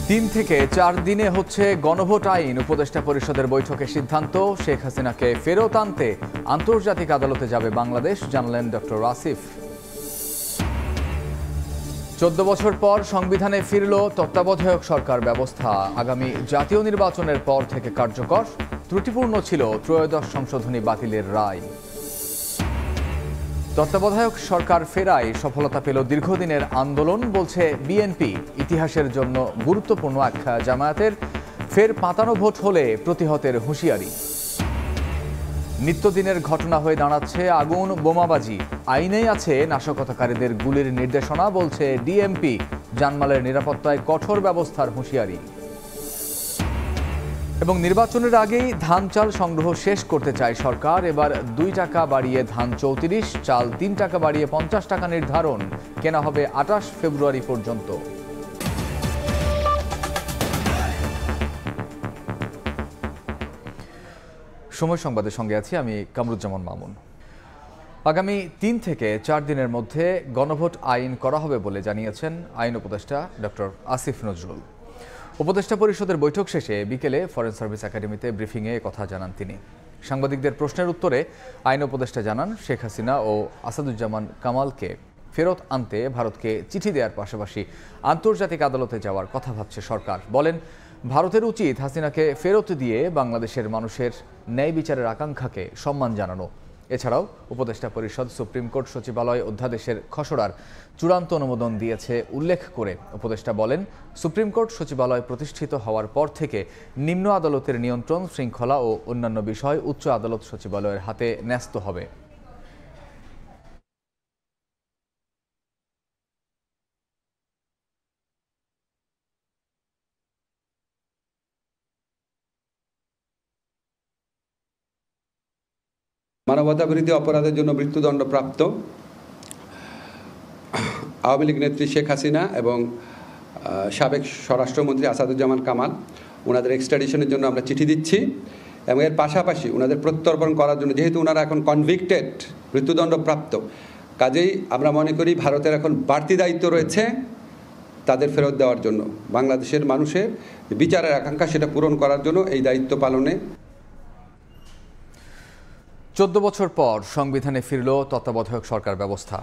3 থেকে 4 দিনে হচ্ছে গণভোট আইন। উপদেষ্টা পরিষদের বৈঠকে সিদ্ধান্ত, শেখ হাসিনাকে ফেরত আনতে আন্তর্জাতিক আদালতে যাবে বাংলাদেশ, জানালেন ডক্টর আসিফ। 14 বছর পর সংবিধানে ফিরল তত্ত্বাবধায়ক সরকার ব্যবস্থা। আগামী জাতীয় নির্বাচনের পর থেকে কার্যকর। ত্রুটিপূর্ণ ছিল ত্রয়োদশ সংশোধনী বাতিলের রায়। তত্ত্বাবধায়ক সরকার ফেরায় সফলতা পেল দীর্ঘদিনের আন্দোলন, বলছে বিএনপি। ইতিহাসের জন্য গুরুত্বপূর্ণ এক জামায়াতের ফের পাতানো ভোট হলে প্রতিহতের হুঁশিয়ারি। নিত্যদিনের ঘটনা হয়ে দাঁড়াচ্ছে আগুন বোমাবাজি। আইনেই আছে নাশকতাকারীদের গুলির নির্দেশনা, বলছে ডিএমপি। জানমালের নিরাপত্তায় কঠোর ব্যবস্থার হুঁশিয়ারি। এবং নির্বাচনের আগেই ধান চাল সংগ্রহ শেষ করতে চায় সরকার। এবার 2 টাকা বাড়িয়ে ধান 34, চাল 3 টাকা বাড়িয়ে 50 টাকা নির্ধারণ। কেনা হবে 28 ফেব্রুয়ারি পর্যন্ত। সময় সংবাদের সঙ্গে আছি আমি কামরুজ্জামান মামুন। আগামী 3 থেকে 4 দিনের মধ্যে গণভোট আইন করা হবে বলে জানিয়েছেন আইন উপদেষ্টা ডক্টর আসিফ নজরুল। উপদেষ্টা পরিষদের বৈঠক শেষে বিকেলে ফরেন সার্ভিস একাডেমিতে ব্রিফিংয়ে কথা জানান তিনি। সাংবাদিকদের প্রশ্নের উত্তরে আইন উপদেষ্টা জানান, শেখ হাসিনা ও আসাদুজ্জামান কামালকে ফেরত আনতে ভারতকে চিঠি দেওয়ার পাশাপাশি আন্তর্জাতিক আদালতে যাওয়ার কথা ভাবছে সরকার। বলেন, ভারতের উচিত হাসিনাকে ফেরত দিয়ে বাংলাদেশের মানুষের ন্যায় বিচারের আকাঙ্ক্ষাকে সম্মান জানানো। এছাড়াও উপদেষ্টা পরিষদ সুপ্রিম কোর্ট সচিবালয় অধ্যাদেশের খসড়ার চূড়ান্ত অনুমোদন দিয়েছে উল্লেখ করে উপদেষ্টা বলেন, সুপ্রিম কোর্ট সচিবালয় প্রতিষ্ঠিত হওয়ার পর থেকে নিম্ন আদালতের নিয়ন্ত্রণ, শৃঙ্খলা ও অন্যান্য বিষয় উচ্চ আদালত সচিবালয়ের হাতে ন্যস্ত হবে। মানবতাবিরোধী অপরাধের জন্য মৃত্যুদণ্ডপ্রাপ্ত আওয়ামী লীগ নেত্রী শেখ হাসিনা এবং সাবেক স্বরাষ্ট্রমন্ত্রী আসাদুজ্জামান কামাল, ওনাদের এক্সট্রাডিশনের জন্য আমরা চিঠি দিচ্ছি এবং এর পাশাপাশি ওনাদের প্রত্যর্পণ করার জন্য, যেহেতু ওনারা এখন কনভিক্টেড, মৃত্যুদণ্ডপ্রাপ্ত, কাজেই আমরা মনে করি ভারতের এখন বাড়তি দায়িত্ব রয়েছে তাদের ফেরত দেওয়ার জন্য। বাংলাদেশের মানুষের বিচারের আকাঙ্ক্ষা সেটা পূরণ করার জন্য এই দায়িত্ব পালনে। 14 বছর পর সংবিধানে ফিরল তত্ত্বাবধায়ক সরকার ব্যবস্থা।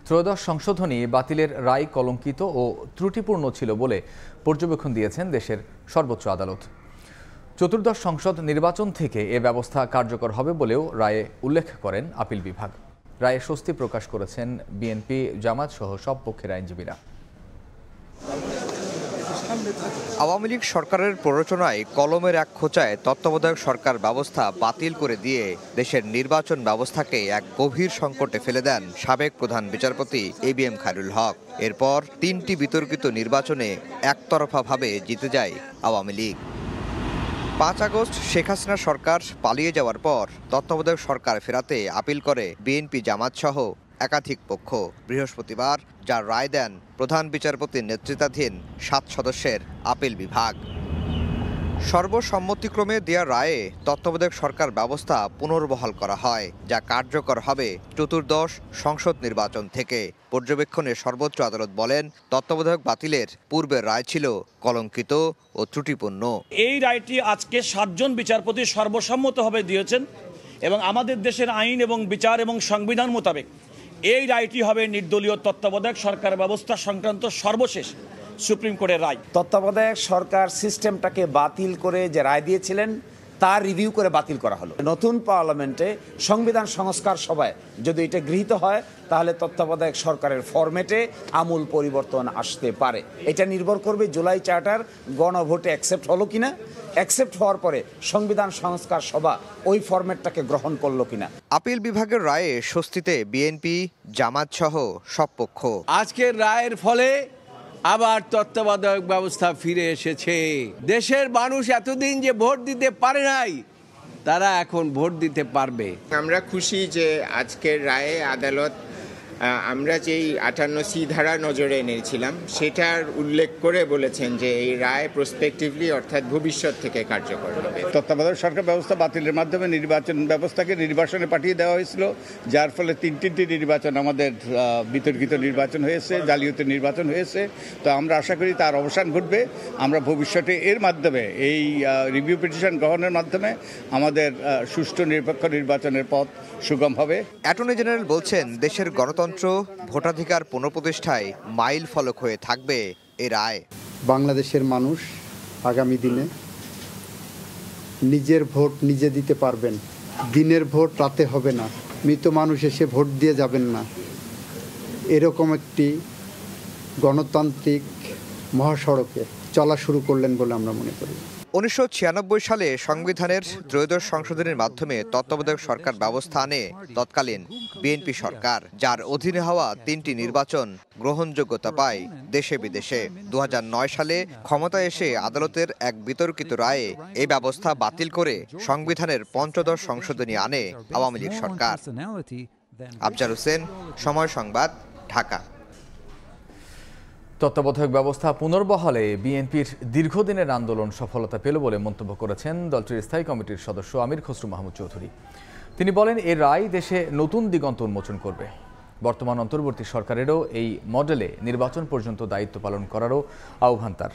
ত্রয়োদশ সংশোধনী বাতিলের রায় কলঙ্কিত ও ত্রুটিপূর্ণ ছিল বলে পর্যবেক্ষণ দিয়েছেন দেশের সর্বোচ্চ আদালত। চতুর্দশ সংসদ নির্বাচন থেকে এ ব্যবস্থা কার্যকর হবে বলেও রায়ে উল্লেখ করেন আপিল বিভাগ। রায়ে স্বস্তি প্রকাশ করেছেন বিএনপি, জামাত সহ সব পক্ষের আইনজীবীরা। আওয়ামী লীগ সরকারের প্ররোচনায় কলমের এক খোঁচায় তত্ত্বাবধায়ক সরকার ব্যবস্থা বাতিল করে দিয়ে দেশের নির্বাচন ব্যবস্থাকে এক গভীর সংকটে ফেলে দেন সাবেক প্রধান বিচারপতি এবিএম খায়রুল হক। এরপর 3টি বিতর্কিত নির্বাচনে একতরফাভাবে জিতে যায় আওয়ামী লীগ। 5 আগস্ট শেখ হাসিনা সরকার পালিয়ে যাওয়ার পর তত্ত্বাবধায়ক সরকার ফেরাতে আপিল করে বিএনপি, জামাত সহ একাধিক পক্ষ। বৃহস্পতিবার যার রায় দেন প্রধান বিচারপতির নেতৃত্বাধীন 7 সদস্যের আপিল বিভাগ। সর্বসম্মতিক্রমে দেয়া রায়ে তত্ত্বাবধায়ক সরকার ব্যবস্থা পুনর্বহাল করা হয়, যা কার্যকর হবে চতুর্দশ সংসদ নির্বাচন থেকে। পর্যবেক্ষণে সর্বোচ্চ আদালত বলেন, তত্ত্বাবধায়ক বাতিলের পূর্বের রায় ছিল কলঙ্কিত ও ত্রুটিপূর্ণ। এই রায়টি আজকে 7 জন বিচারপতি সর্বসম্মতভাবে দিয়েছেন এবং আমাদের দেশের আইন এবং বিচার এবং সংবিধান মোতাবেক এই রায়টি হবে নির্দলীয় তত্ত্বাবধায়ক সরকার ব্যবস্থা সংক্রান্ত সর্বশেষ সুপ্রিম কোর্টের রায়। তত্ত্বাবধায়ক সরকার সিস্টেমটাকে বাতিল করে যে রায় দিয়েছিলেন তার রিভিউ করে বাতিল করা হলো। নতুন পার্লামেন্টে সংবিধান সংস্কার সভায় যদি এটা গৃহীত হয় তাহলে তত্ত্বাবধায়ক সরকারের ফরম্যাটে আমূল পরিবর্তন আসতে পারে। এটা নির্ভর করবে জুলাই চার্টার গণভোটে অ্যাকসেপ্ট হলো কিনা, অ্যাকসেপ্ট হওয়ার পরে সংবিধান সংস্কার সভা ওই ফরম্যাটটাকে গ্রহণ করলো কিনা। আপিল বিভাগের রায়ে স্বস্তিতে বিএনপি, জামাত সহ সব পক্ষ। আজকের রায়ের ফলে আবার তত্ত্বাবধায়ক ব্যবস্থা ফিরে এসেছে। দেশের মানুষ এতদিন যে ভোট দিতে পারে নাই, তারা এখন ভোট দিতে পারবে। আমরা খুশি যে আজকের রায়ে আদালত আমরা যেই 58C ধারা নজরে এনেছিলাম সেটার উল্লেখ করে বলেছেন যে এই রায় প্রসপেক্টিভলি অর্থাৎ ভবিষ্যৎ থেকে কার্যকর হবে। তত্ত্বাবধায়ক সরকার ব্যবস্থা বাতিলের মাধ্যমে নির্বাচন ব্যবস্থাকে নির্বাসনে পাঠিয়ে দেওয়া হয়েছিল, যার ফলে তিনটি নির্বাচন আমাদের বিতর্কিত নির্বাচন হয়েছে, জালিয়াতি নির্বাচন হয়েছে। তো আমরা আশা করি তার অবসান ঘটবে। আমরা ভবিষ্যতে এর মাধ্যমে এই রিভিউ পিটিশন গ্রহণের মাধ্যমে আমাদের সুষ্ঠু নিরপেক্ষ নির্বাচনের পথ সুগম হবে। অ্যাটর্নি জেনারেল বলছেন, দেশের গণতন্ত্র ভোটাধিকার পুনঃপ্রতিষ্ঠায় মাইল ফলক হয়ে থাকবে এ রায়। বাংলাদেশের মানুষ আগামী দিনে নিজের ভোট নিজে দিতে পারবেন। দিনের ভোট রাতে হবে না, মৃত মানুষ এসে ভোট দিয়ে যাবেন না। এরকম একটি গণতান্ত্রিক মহাসড়কে চলা শুরু করলেন বলে আমরা মনে করি। 1996 সালে সংবিধানের ত্রয়োদশ সংশোধনের মাধ্যমে তত্ত্বাবধায়ক সরকার ব্যবস্থা আনে তৎকালীন বিএনপি সরকার, যার অধীনে হওয়া 3টি নির্বাচন গ্রহণযোগ্যতা পায় দেশে বিদেশে। 2009 সালে ক্ষমতায় এসে আদালতের এক বিতর্কিত রায়ে এই ব্যবস্থা বাতিল করে সংবিধানের পঞ্চদশ সংশোধনী আনে আওয়ামী লীগ সরকার। আফজাল হোসেন, সময় সংবাদ, ঢাকা। তত্ত্বাবধায়ক ব্যবস্থা পুনর্বহালে বিএনপির দীর্ঘদিনের আন্দোলন সফলতা পেল বলে মন্তব্য করেছেন দলটির স্থায়ী কমিটির সদস্য আমির খসরু মাহমুদ চৌধুরী। তিনি বলেন, এই রায় দেশে নতুন দিগন্ত উন্মোচন করবে। বর্তমান অন্তর্বর্তী সরকারেরও এই মডেলে নির্বাচন পর্যন্ত দায়িত্ব পালন করারও আহ্বান তার।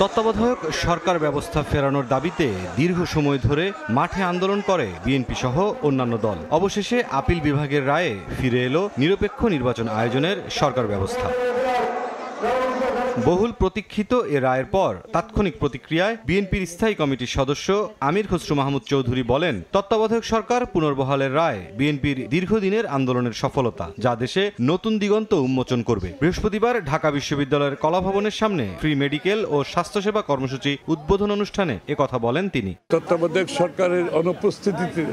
তত্ত্বাবধায়ক সরকার ব্যবস্থা ফেরানোর দাবিতে দীর্ঘ সময় ধরে মাঠে আন্দোলন করে বিএনপি সহ অন্যান্য দল। অবশেষে আপিল বিভাগের রায়ে ফিরে এলো নিরপেক্ষ নির্বাচন আয়োজনের সরকার ব্যবস্থা। বহুল প্রতীক্ষিত এ রায়ের পর তাৎক্ষণিক প্রতিক্রিয়ায় বিএনপির স্থায়ী কমিটির সদস্য আমির খসরু মাহমুদ চৌধুরী বলেন, তত্ত্বাবধায়ক সরকার পুনর্বহালের রায় বিএনপির দীর্ঘদিনের আন্দোলনের সফলতা, যা দেশে নতুন দিগন্ত উন্মোচন করবে। বৃহস্পতিবার ঢাকা বিশ্ববিদ্যালয়ের কলাভবনের সামনে ফ্রি মেডিকেল ও স্বাস্থ্যসেবা কর্মসূচি উদ্বোধন অনুষ্ঠানে একথা বলেন তিনি। তত্ত্বাবধায়ক সরকারের অনুপস্থিতিতে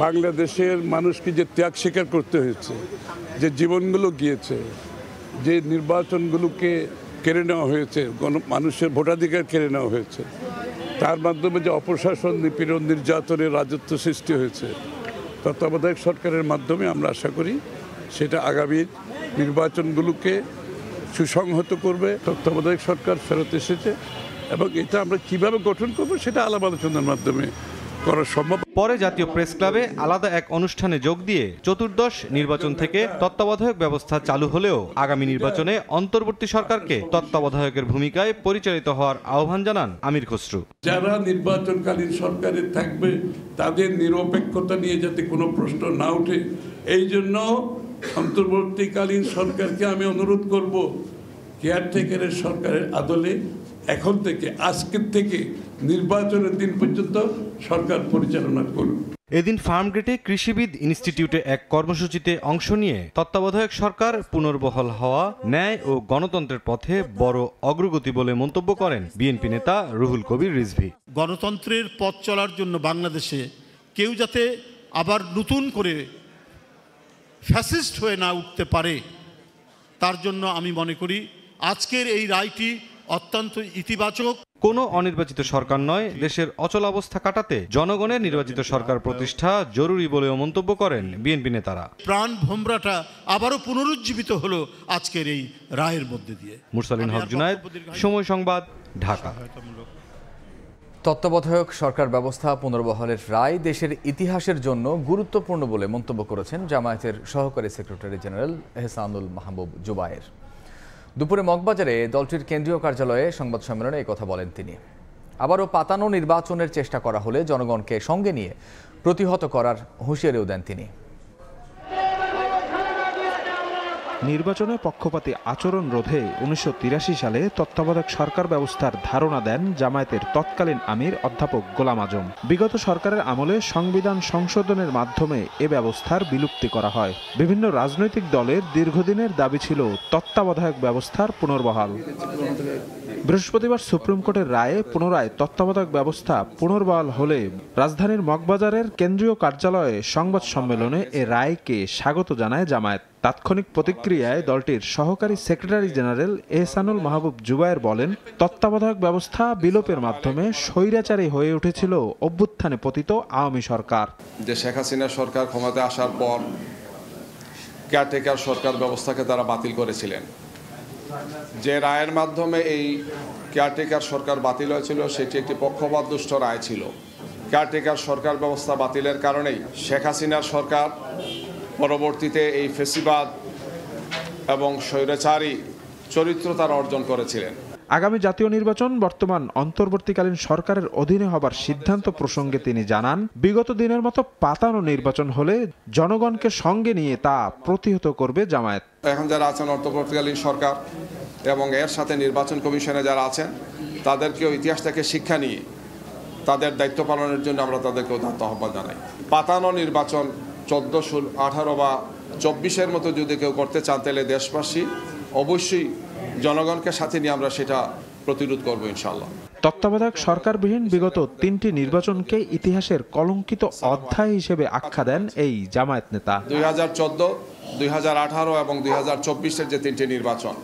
বাংলাদেশের মানুষকে যে ত্যাগ স্বীকার করতে হয়েছে, যে জীবনগুলো গিয়েছে, যে নির্বাচনগুলোকে কেড়ে নেওয়া হয়েছে, মানুষের ভোটাধিকার কেড়ে নেওয়া হয়েছে, তার মাধ্যমে যে অপশাসন, নিপীড়ন, নির্যাতনের রাজত্ব সৃষ্টি হয়েছে, তত্ত্বাবধায়ক সরকারের মাধ্যমে আমরা আশা করি সেটা আগামী নির্বাচনগুলোকে সুসংহত করবে। তত্ত্বাবধায়ক সরকার ফেরত এসেছে এবং এটা আমরা কিভাবে গঠন করব সেটা আলাপ আলোচনার মাধ্যমে করা সম্ভব। পরে জাতীয় প্রেস ক্লাবে আলাদা এক অনুষ্ঠানে যোগ দিয়ে চতুর্দশ নির্বাচন থেকে তত্ত্বাবধায়ক ব্যবস্থা চালু হলেও আগামী নির্বাচনে অন্তর্বর্তী সরকারকে তত্ত্বাবধায়কের ভূমিকায় পরিচালিত হওয়ার আহ্বান জানান আমির খসরু। যারা নির্বাচনকালীন সরকারে থাকবে তাদের নিরপেক্ষতা নিয়ে যাতে কোনো প্রশ্ন না ওঠে, এই জন্য অন্তর্বর্তীকালীন সরকারকে আমি অনুরোধ করব, কেয়ারটেকারের সরকারের আদলে এখন থেকে, আজকের থেকে নির্বাচনের দিন পর্যন্ত সরকার পরিচালনা করুন। এদিন ফার্মগেটে কৃষিবিদ ইনস্টিটিউটে এক কর্মসূচিতে অংশ নিয়ে তত্ত্বাবধায়ক সরকার পুনর্বহাল হওয়া ন্যায় ও গণতন্ত্রের পথে বড় অগ্রগতি বলে মন্তব্য করেন বিএনপি নেতা রুহুল কবির রিজভী। গণতন্ত্রের পথ চলার জন্য বাংলাদেশে কেউ যাতে আবার নতুন করে ফ্যাসিস্ট হয়ে না উঠতে পারে, তার জন্য আমি মনে করি আজকের এই রায়টি অত্যন্ত ইতিবাচক। কোনো অনির্বাচিত সরকার নয়, দেশের অচলাবস্থা কাটাতে জনগণের নির্বাচিত সরকার প্রতিষ্ঠা জরুরি বলেও মন্তব্য করেন বিএনপি নেতারা। প্রাণ ভোমরাটা আবারও পুনরুজ্জীবিত হলো আজকের এই রায়ের মধ্যে দিয়ে। মুরসালিন হক জুনায়েদ, সময় সংবাদ, ঢাকা। তত্ত্বাবধায়ক সরকার ব্যবস্থা পুনর্বহালের রায় দেশের ইতিহাসের জন্য গুরুত্বপূর্ণ বলে মন্তব্য করেছেন জামায়াতের সহকারী সেক্রেটারি জেনারেল এহসানুল মাহবুব জুবায়ের। দুপুরে মগবাজারে দলটির কেন্দ্রীয় কার্যালয়ে সংবাদ সম্মেলনে এই কথা বলেন তিনি। আবারও পাতানো নির্বাচনের চেষ্টা করা হলে জনগণকে সঙ্গে নিয়ে প্রতিহত করার হুঁশিয়ারিও দেন তিনি। নির্বাচনে পক্ষপাতী আচরণ রোধে 1983 সালে তত্ত্বাবধায়ক সরকার ব্যবস্থার ধারণা দেন জামায়াতের তৎকালীন আমির অধ্যাপক গোলাম আজম। বিগত সরকারের আমলে সংবিধান সংশোধনের মাধ্যমে এ ব্যবস্থার বিলুপ্তি করা হয়। বিভিন্ন রাজনৈতিক দলের দীর্ঘদিনের দাবি ছিল তত্ত্বাবধায়ক ব্যবস্থার পুনর্বহাল। বৃহস্পতিবার সুপ্রিম কোর্টের রায়ে পুনরায় তত্ত্বাবধায়ক ব্যবস্থা পুনর্বহাল হলে রাজধানীর মগবাজারের কেন্দ্রীয় কার্যালয়ে সংবাদ সম্মেলনে এ রায়কে স্বাগত জানায় জামায়াত। তাৎক্ষণিক প্রতিক্রিয়ায় দলটির সহকারী সেক্রেটারি জেনারেল এহসানুল মাহবুব জুবায়ের বলেন, তত্ত্বাবধায়ক ব্যবস্থা বিলোপের মাধ্যমে স্বৈরাচারী হয়ে উঠেছিল অভ্যুত্থানে পতিত আওয়ামী সরকার। যে শেখ হাসিনা সরকার ক্ষমতায় আসার পর কেয়ারটেকার সরকার ব্যবস্থাকে তারা বাতিল করেছিলেন। যে রায়ের মাধ্যমে এই কেয়ারটেকার সরকার বাতিল হয়েছিল সেটি একটি পক্ষপাতদুষ্ট রায় ছিল। কেয়ারটেকার সরকার ব্যবস্থা বাতিলের কারণেই শেখ হাসিনার সরকার পরবর্তীতে এই ফেসিবাদ এবং স্বৈরাচারী চরিত্র তারা অর্জন করেছিলেন। আগামী জাতীয় নির্বাচন বর্তমান অন্তর্বর্তীকালীন সরকারের অধীনে হবার সিদ্ধান্ত প্রসঙ্গে তিনি জানান, বিগত দিনের মতো পাতানো নির্বাচন হলে জনগণকে সঙ্গে নিয়ে তা প্রতিহত করবে জামায়াত। এখন যারা আছেন অন্তর্বর্তীকালীন সরকার এবং এর সাথে নির্বাচন কমিশনে যারা আছেন তাদেরকেও ইতিহাস থেকে শিক্ষা নিয়ে তাদের দায়িত্ব পালনের জন্য আমরা তাদেরকেও আহ্বান জানাই। পাতানো নির্বাচন 14, 18 বা 24-এর মতো যদি কেউ করতে চান তাহলে দেশবাসী অবশ্যই জনগণকে সাথে নিয়ে আমরা সেটা প্রতিরোধ করবো ইনশাআল্লাহ। তত্ত্বাবধায়ক সরকারবিহীন বিগত 3টি নির্বাচনকে ইতিহাসের কলঙ্কিত অধ্যায় হিসেবে আখ্যা দেন এই জামায়াত নেতা। 2014, 2018 এবং 2024-এর যে 3টি নির্বাচন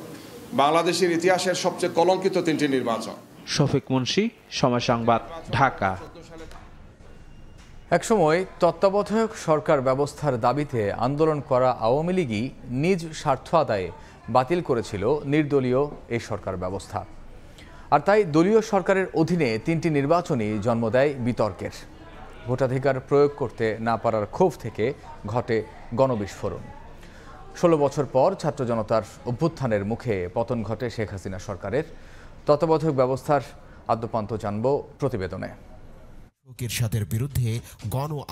বাংলাদেশের ইতিহাসের সবচেয়ে কলঙ্কিত 3টি নির্বাচন। শফিক মুন্সি, সময় সংবাদ, ঢাকা। একসময় তত্ত্বাবধায়ক সরকার ব্যবস্থার দাবিতে আন্দোলন করা আওয়ামী লীগই নিজ স্বার্থ আদায়ে বাতিল করেছিল নির্দলীয় এই সরকার ব্যবস্থা। আর তাই দলীয় সরকারের অধীনে 3টি নির্বাচনই জন্ম দেয় বিতর্কের। ভোটাধিকার প্রয়োগ করতে না পারার ক্ষোভ থেকে ঘটে গণবিস্ফোরণ। 16 বছর পর ছাত্র জনতার অভ্যুত্থানের মুখে পতন ঘটে শেখ হাসিনা সরকারের। তত্ত্বাবধায়ক ব্যবস্থার আদ্যোপান্ত জানব প্রতিবেদনে।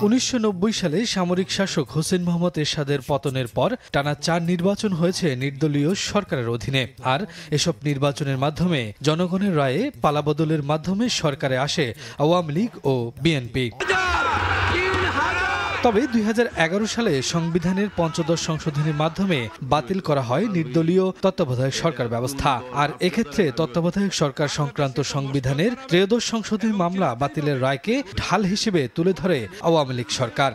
1990 সালে সামরিক শাসক হোসেন মোহাম্মদ এরশাদের পতনের পর টানা 4 নির্বাচন হয়েছে নির্দলীয় সরকারের অধীনে। আর এসব নির্বাচনের মাধ্যমে জনগণের রায়ে পালাবদলের মাধ্যমে সরকারে আসে আওয়ামী লীগ ও বিএনপি। তবে 2011 সালে সংবিধানের 15 সংশোধনীর মাধ্যমে বাতিল করা হয় নির্দলীয় তত্ত্বাবধায়ক সরকার ব্যবস্থা। আর এক্ষেত্রে তত্ত্বাবধায়ক সরকার সংক্রান্ত সংবিধানের 13 সংশোধনী মামলা বাতিলের রায়কে ঢাল হিসেবে তুলে ধরে আওয়ামী লীগ সরকার।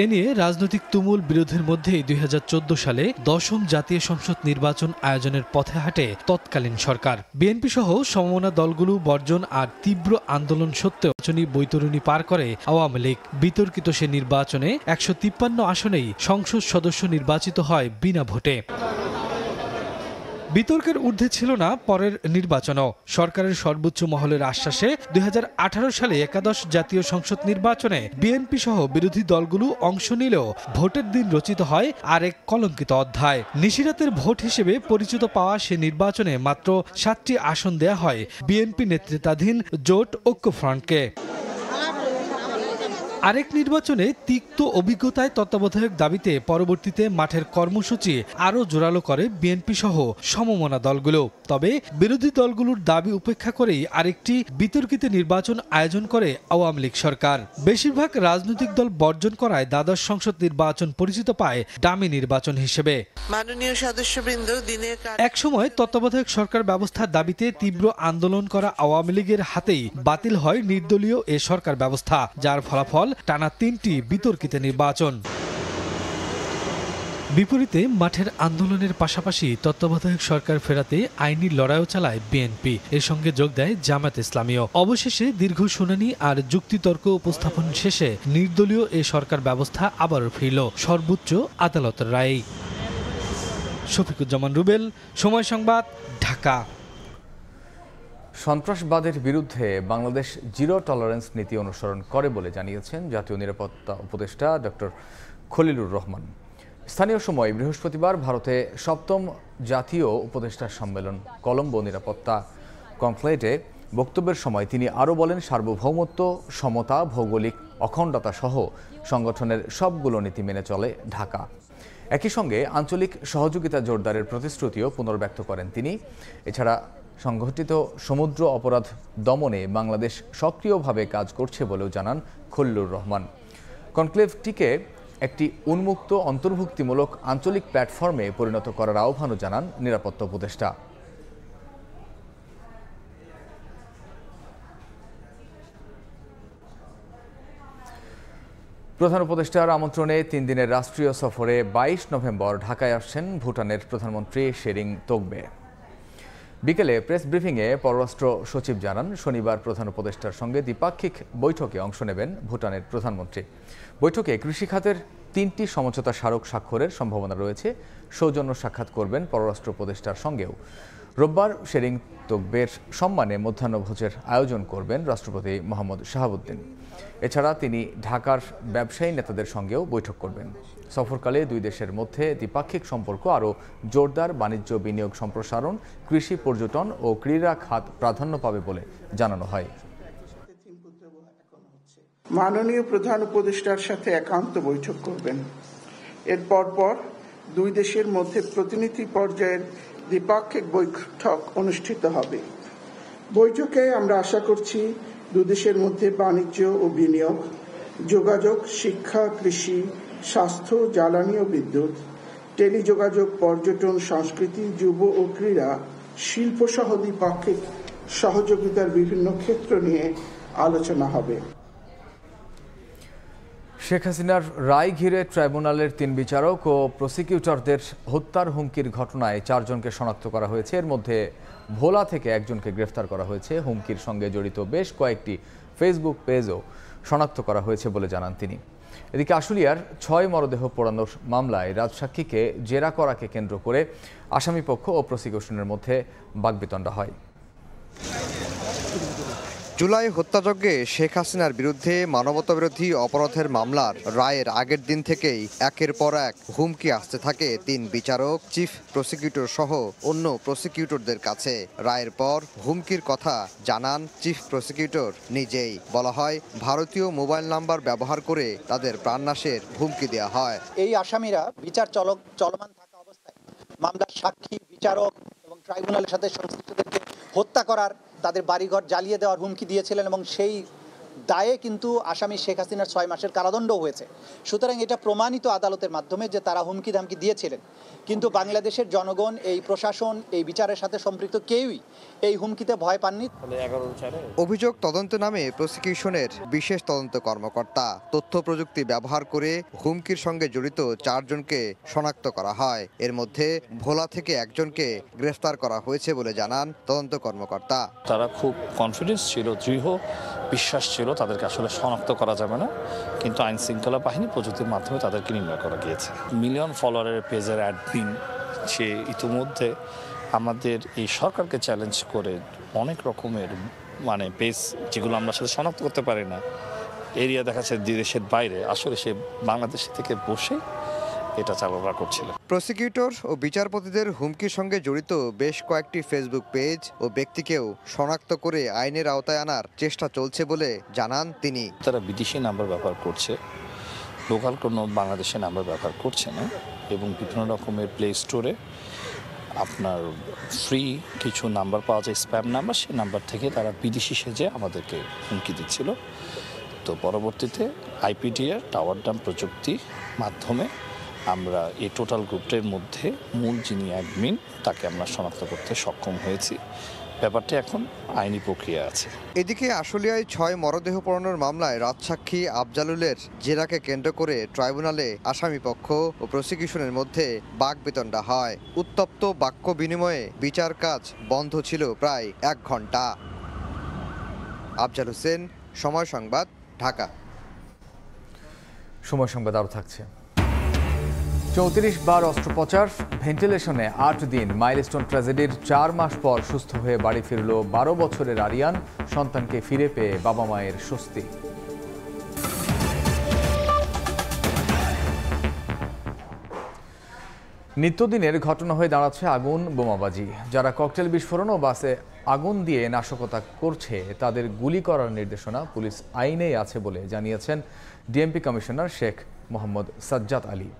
এ নিয়ে রাজনৈতিক তুমুল বিরোধের মধ্যেই 2014 সালে 10ম জাতীয় সংসদ নির্বাচন আয়োজনের পথে হাঁটে তৎকালীন সরকার। বিএনপি সহ সমমনা দলগুলো বর্জন আর তীব্র আন্দোলন সত্ত্বেও নির্বাচনী বৈতরণী পার করে আওয়ামী লীগ। বিতর্কিত সে নির্বাচনে 153 আসনেই সংসদ সদস্য নির্বাচিত হয় বিনা ভোটে। বিতর্কের ঊর্ধ্বে ছিল না পরের নির্বাচনও। সরকারের সর্বোচ্চ মহলের আশ্বাসে 2018 সালে একাদশ জাতীয় সংসদ নির্বাচনে বিএনপি সহ বিরোধী দলগুলো অংশ নিলেও ভোটের দিন রচিত হয় আরেক কলঙ্কিত অধ্যায়। নিশিরাতের ভোট হিসেবে পরিচিত পাওয়া সে নির্বাচনে মাত্র 7টি আসন দেয়া হয় বিএনপি নেতৃত্বাধীন জোট ঐক্যফ্রন্টকে। আরেক নির্বাচনে তিক্ত অভিজ্ঞতায় তত্ত্বাবধায়ক দাবিতে পরবর্তীতে মাঠের কর্মসূচি আরও জোরালো করে বিএনপি সহ সমমনা দলগুলো। তবে বিরোধী দলগুলোর দাবি উপেক্ষা করেই আরেকটি বিতর্কিত নির্বাচন আয়োজন করে আওয়ামী লীগ সরকার। বেশিরভাগ রাজনৈতিক দল বর্জন করায় দ্বাদশ সংসদ নির্বাচন পরিচিত পায় ডামি নির্বাচন হিসেবে। মাননীয় সদস্যবৃন্দ, একসময় তত্ত্বাবধায়ক সরকার ব্যবস্থার দাবিতে তীব্র আন্দোলন করা আওয়ামী লীগের হাতেই বাতিল হয় নির্দলীয় এ সরকার ব্যবস্থা, যার ফলাফল টানা 3টি বিতর্কিত নির্বাচন। বিপরীতে মাঠের আন্দোলনের পাশাপাশি তত্ত্বাবধায়ক সরকার ফেরাতে আইনি লড়াইও চালায় বিএনপি। এর সঙ্গে যোগ দেয় জামায়াত ইসলামীও। অবশেষে দীর্ঘ শুনানি আর যুক্তিতর্ক উপস্থাপন শেষে নির্দলীয় এ সরকার ব্যবস্থা আবারও ফিরল সর্বোচ্চ আদালতের রায়ে। শফিকুজ্জামান রুবেল, সময় সংবাদ, ঢাকা। সন্ত্রাসবাদের বিরুদ্ধে বাংলাদেশ জিরো টলারেন্স নীতি অনুসরণ করে বলে জানিয়েছেন জাতীয় নিরাপত্তা উপদেষ্টা ডক্টর খলিলুর রহমান। স্থানীয় সময় বৃহস্পতিবার ভারতে 7ম জাতীয় উপদেষ্টা সম্মেলন কলম্বো নিরাপত্তা কনক্লেভে বক্তব্যের সময় তিনি আরও বলেন, সার্বভৌমত্ব, সমতা, ভৌগোলিক অখণ্ডতা সহ সংগঠনের সবগুলো নীতি মেনে চলে ঢাকা। একই সঙ্গে আঞ্চলিক সহযোগিতা জোরদারের প্রতিশ্রুতিও পুনর্ব্যক্ত করেন তিনি। এছাড়া সংগঠিত সমুদ্র অপরাধ দমনে বাংলাদেশ সক্রিয়ভাবে কাজ করছে বলেও জানান খলিলুর রহমান। কনক্লেভটিকে একটি উন্মুক্ত অন্তর্ভুক্তিমূলক আঞ্চলিক প্ল্যাটফর্মে পরিণত করার আহ্বানও জানান নিরাপত্তা উপদেষ্টা। প্রধান উপদেষ্টার আমন্ত্রণে 3 দিনের রাষ্ট্রীয় সফরে 22 নভেম্বর ঢাকায় আসছেন ভুটানের প্রধানমন্ত্রী শেরিং তোগবে। বিকেলে প্রেস ব্রিফিংয়ে পররাষ্ট্র সচিব জানান, শনিবার প্রধান উপদেষ্টার সঙ্গে দ্বিপাক্ষিক বৈঠকে অংশ নেবেন ভুটানের প্রধানমন্ত্রী। বৈঠকে কৃষি খাতের 3টি সমঝোতা স্মারক স্বাক্ষরের সম্ভাবনা রয়েছে। সৌজন্য সাক্ষাৎ করবেন পররাষ্ট্র উপদেষ্টার সঙ্গেও। রোববার শেরিং তোগবের সম্মানে মধ্যাহ্নভোজের আয়োজন করবেন রাষ্ট্রপতি মোহাম্মদ শাহাবুদ্দিন। এছাড়া তিনি ঢাকার ব্যবসায়ী নেতাদের সঙ্গেও বৈঠক করবেন। সফরকালে দুই দেশের মধ্যে দ্বিপাক্ষিক সম্পর্ক আরও জোরদার, বাণিজ্য বিনিয়োগ সম্প্রসারণ, কৃষি, পর্যটন ও ক্রীড়া খাত প্রাধান্য পাবে বলে জানানো হয়। মাননীয় প্রধান উপদেষ্টার সাথে একান্ত বৈঠক করবেন। এর পর দুই দেশের মধ্যে প্রতিনিধি পর্যায়ের দ্বিপাক্ষিক বৈঠক অনুষ্ঠিত হবে। বৈঠকে আমরা আশা করছি দুই দেশের মধ্যে বাণিজ্য ও বিনিয়োগ, যোগাযোগ, শিক্ষা, কৃষি, স্বাস্থ্য, জ্বালানি ও বিদ্যুৎ, টেলিযোগাযোগ, পর্যটন, সংস্কৃতি, যুব ও ক্রীড়া, শিল্প সহ দ্বিপাক্ষিক সহযোগিতার বিভিন্ন ক্ষেত্র নিয়ে আলোচনা হবে। শেখ হাসিনার রায় ঘিরে ট্রাইব্যুনালের 3 বিচারক ও প্রসিকিউটরদের হত্যার হুমকির ঘটনায় 4 জনকে শনাক্ত করা হয়েছে। এর মধ্যে ভোলা থেকে একজনকে গ্রেফতার করা হয়েছে। হুমকির সঙ্গে জড়িত বেশ কয়েকটি ফেসবুক পেজও শনাক্ত করা হয়েছে বলে জানান তিনি। এদিকে আশুলিয়ার 6 মরদেহ পোড়ানোর মামলায় রাজসাক্ষীকে জেরা করাকে কেন্দ্র করে আসামিপক্ষ ও প্রসিকিউশনের মধ্যে বাকবিতণ্ডা হয়। জুলাই হত্যাযজ্ঞে শেখ হাসিনার বিরুদ্ধে মানবতাবিরোধী অপরাধের মামলার রায়ের আগের দিন থেকেই একের পর এক হুমকি আসতে থাকে 3 বিচারক, চিফ প্রসিকিউটর সহ অন্য প্রসিকিউটরদের কাছে। রায়ের পর হুমকির কথা জানান চিফ প্রসিকিউটর নিজেই। বলা হয়, ভারতীয় মোবাইল নাম্বার ব্যবহার করে তাদের প্রাণনাশের হুমকি দেওয়া হয়। এই আসামিরা বিচার চলমান থাকা অবস্থায় মামলার সাক্ষী, বিচারক এবং ট্রাইব্যুনালের সাথে সংশ্লিষ্টদেরকে হত্যা করার, তাদের বাড়িঘর জ্বালিয়ে দেওয়ার হুমকি দিয়েছিলেন এবং সেই দায়ে কিন্তু আসামি শেখ হাসিনার 6 মাসের কারাদণ্ডও হয়েছে। সুতরাং এটা প্রমাণিত আদালতের মাধ্যমে যে তারা হুমকি ধামকি দিয়েছিলেন। কিন্তু বাংলাদেশের জনগণ, এই প্রশাসন, এই বিচারের সাথে সম্পৃক্ত কেউই এই হুমকিতে ভয় পাননি। অভিযোগ তদন্তে নামে প্রসিকিউশনের বিশেষ তদন্ত কর্মকর্তা। তথ্য প্রযুক্তি ব্যবহার করে হুমকির সঙ্গে জড়িত 4 জনকে শনাক্ত করা হয়। এর মধ্যে ভোলা থেকে একজনকে গ্রেফতার করা হয়েছে বলে জানান তদন্ত কর্মকর্তা। তারা খুব কনফিডেন্স ছিল, দৃঢ় বিশ্বাস ছিল তাদেরকে আসলে শনাক্ত করা যাবে না, কিন্তু আইন শৃঙ্খলা বাহিনী প্রযুক্তির মাধ্যমে তাদেরকে নির্ণয় করা গিয়েছে। মিলিয়ন ফলোয়ারের পেজের অ্যাডমিন, সে ইতিমধ্যে আমাদের এই সরকারকে চ্যালেঞ্জ করে অনেক রকমের পেজ যেগুলো আমরা আসলে শনাক্ত করতে পারি না, এরিয়া দেখাচ্ছে দেশের বাইরে, আসলে সে বাংলাদেশ থেকে বসে এটা চালনা করছিল। প্রসিকিউটর ও বিচারপতিদের হুমকির সঙ্গে জড়িত বেশ কয়েকটি ফেসবুক পেজ ও ব্যক্তিকেও শনাক্ত করে আইনের আওতায় আনার চেষ্টা চলছে বলে জানান তিনি। তারা বিদেশি নাম্বার ব্যবহার করছে, লোকাল কোনো বাংলাদেশের নাম্বার ব্যবহার করছে না, এবং বিভিন্ন রকমের প্লে স্টোরে আপনার ফ্রি কিছু নাম্বার পাওয়া যায়, স্প্যাম নাম্বার, সেই নাম্বার থেকে তারা বিদেশি সেজে আমাদেরকে হুমকি দিচ্ছিল। তো পরবর্তীতে আইপিডিআর টাওয়ার ডাম প্রযুক্তি মাধ্যমে আমরা এই টোটাল গ্রুপটার মধ্যে মূল যিনি অ্যাডমিন তাকে আমরা শনাক্ত করতে সক্ষম হয়েছি। ব্যাপারটা এখন আইনি প্রক্রিয়া আছে। এদিকে আশুলিয়ায় 6 মরদেহ পোড়ানোর মামলায় রাজসাক্ষী আফজালুলের জেরাকে কেন্দ্র করে ট্রাইব্যুনালে আসামিপক্ষ ও প্রসিকিউশনের মধ্যে বাকবিতণ্ডা হয়। উত্তপ্ত বাক্য বিনিময়ে বিচার কাজ বন্ধ ছিল প্রায় 1 ঘন্টা। আফজাল হোসেন, সময় সংবাদ, ঢাকা। সময় সংবাদ আরও থাকছে। 34 বার অস্ত্রোপচার, ভেন্টিলেশনে 8 দিন, মাইলস্টোন ট্র্যাজেডির 4 মাস পর সুস্থ হয়ে বাড়ি ফিরল 12 বছরের আরিয়ান। সন্তানকে ফিরে পেয়ে বাবা মায়ের স্বস্তি। নিত্যদিনের ঘটনা হয়ে দাঁড়াচ্ছে আগুন বোমাবাজি। যারা ককটেল বিস্ফোরণ ও বাসে আগুন দিয়ে নাশকতা করছে তাদের গুলি করার নির্দেশনা পুলিশ আইনেই আছে বলে জানিয়েছেন ডিএমপি কমিশনার শেখ মোহাম্মদ সাজ্জাদ আলী।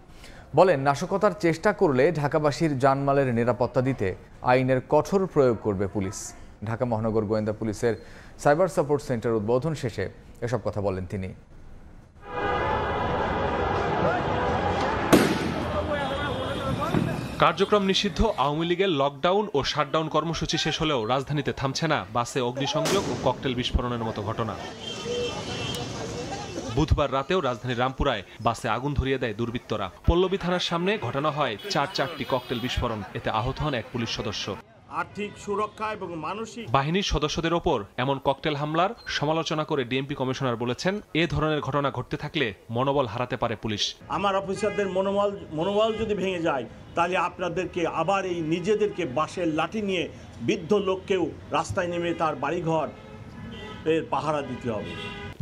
বলেন, নাশকতার চেষ্টা করলে ঢাকাবাসীর জানমালের নিরাপত্তা দিতে আইনের কঠোর প্রয়োগ করবে পুলিশ। ঢাকা মহানগর গোয়েন্দা পুলিশের সাইবার সাপোর্ট সেন্টার উদ্বোধন শেষে এসব কথা বলেন তিনি। কার্যক্রম নিষিদ্ধ আওয়ামী লীগের লকডাউন ও শাটডাউন কর্মসূচি শেষ হলেও রাজধানীতে থামছে না বাসে অগ্নিসংযোগ ও ককটেল বিস্ফোরণের মতো ঘটনা। বুধবার রাতেও রাজধানীর রামপুরায় বাসে আগুন ধরিয়ে দেয় দুর্বৃত্তরা। পল্লবী থানার সামনে ঘটানো হয় চারটি ককটেল বিস্ফোরণ। এতে আহত হন এক পুলিশ সদস্য। আর্থিক সুরক্ষা এবং মানসিক বাহিনীর সদস্যদের ওপর এমন ককটেল হামলার সমালোচনা করে ডিএমপি কমিশনার বলেছেন, এ ধরনের ঘটনা ঘটতে থাকলে মনোবল হারাতে পারে পুলিশ। আমার অফিসারদের মনোবল যদি ভেঙে যায়, তাহলে আপনাদেরকে আবার এই নিজেদেরকে বাঁশের লাঠি নিয়ে বৃদ্ধ লোককেও রাস্তায় নেমে তার বাড়িঘর এর পাহারা দিতে হবে।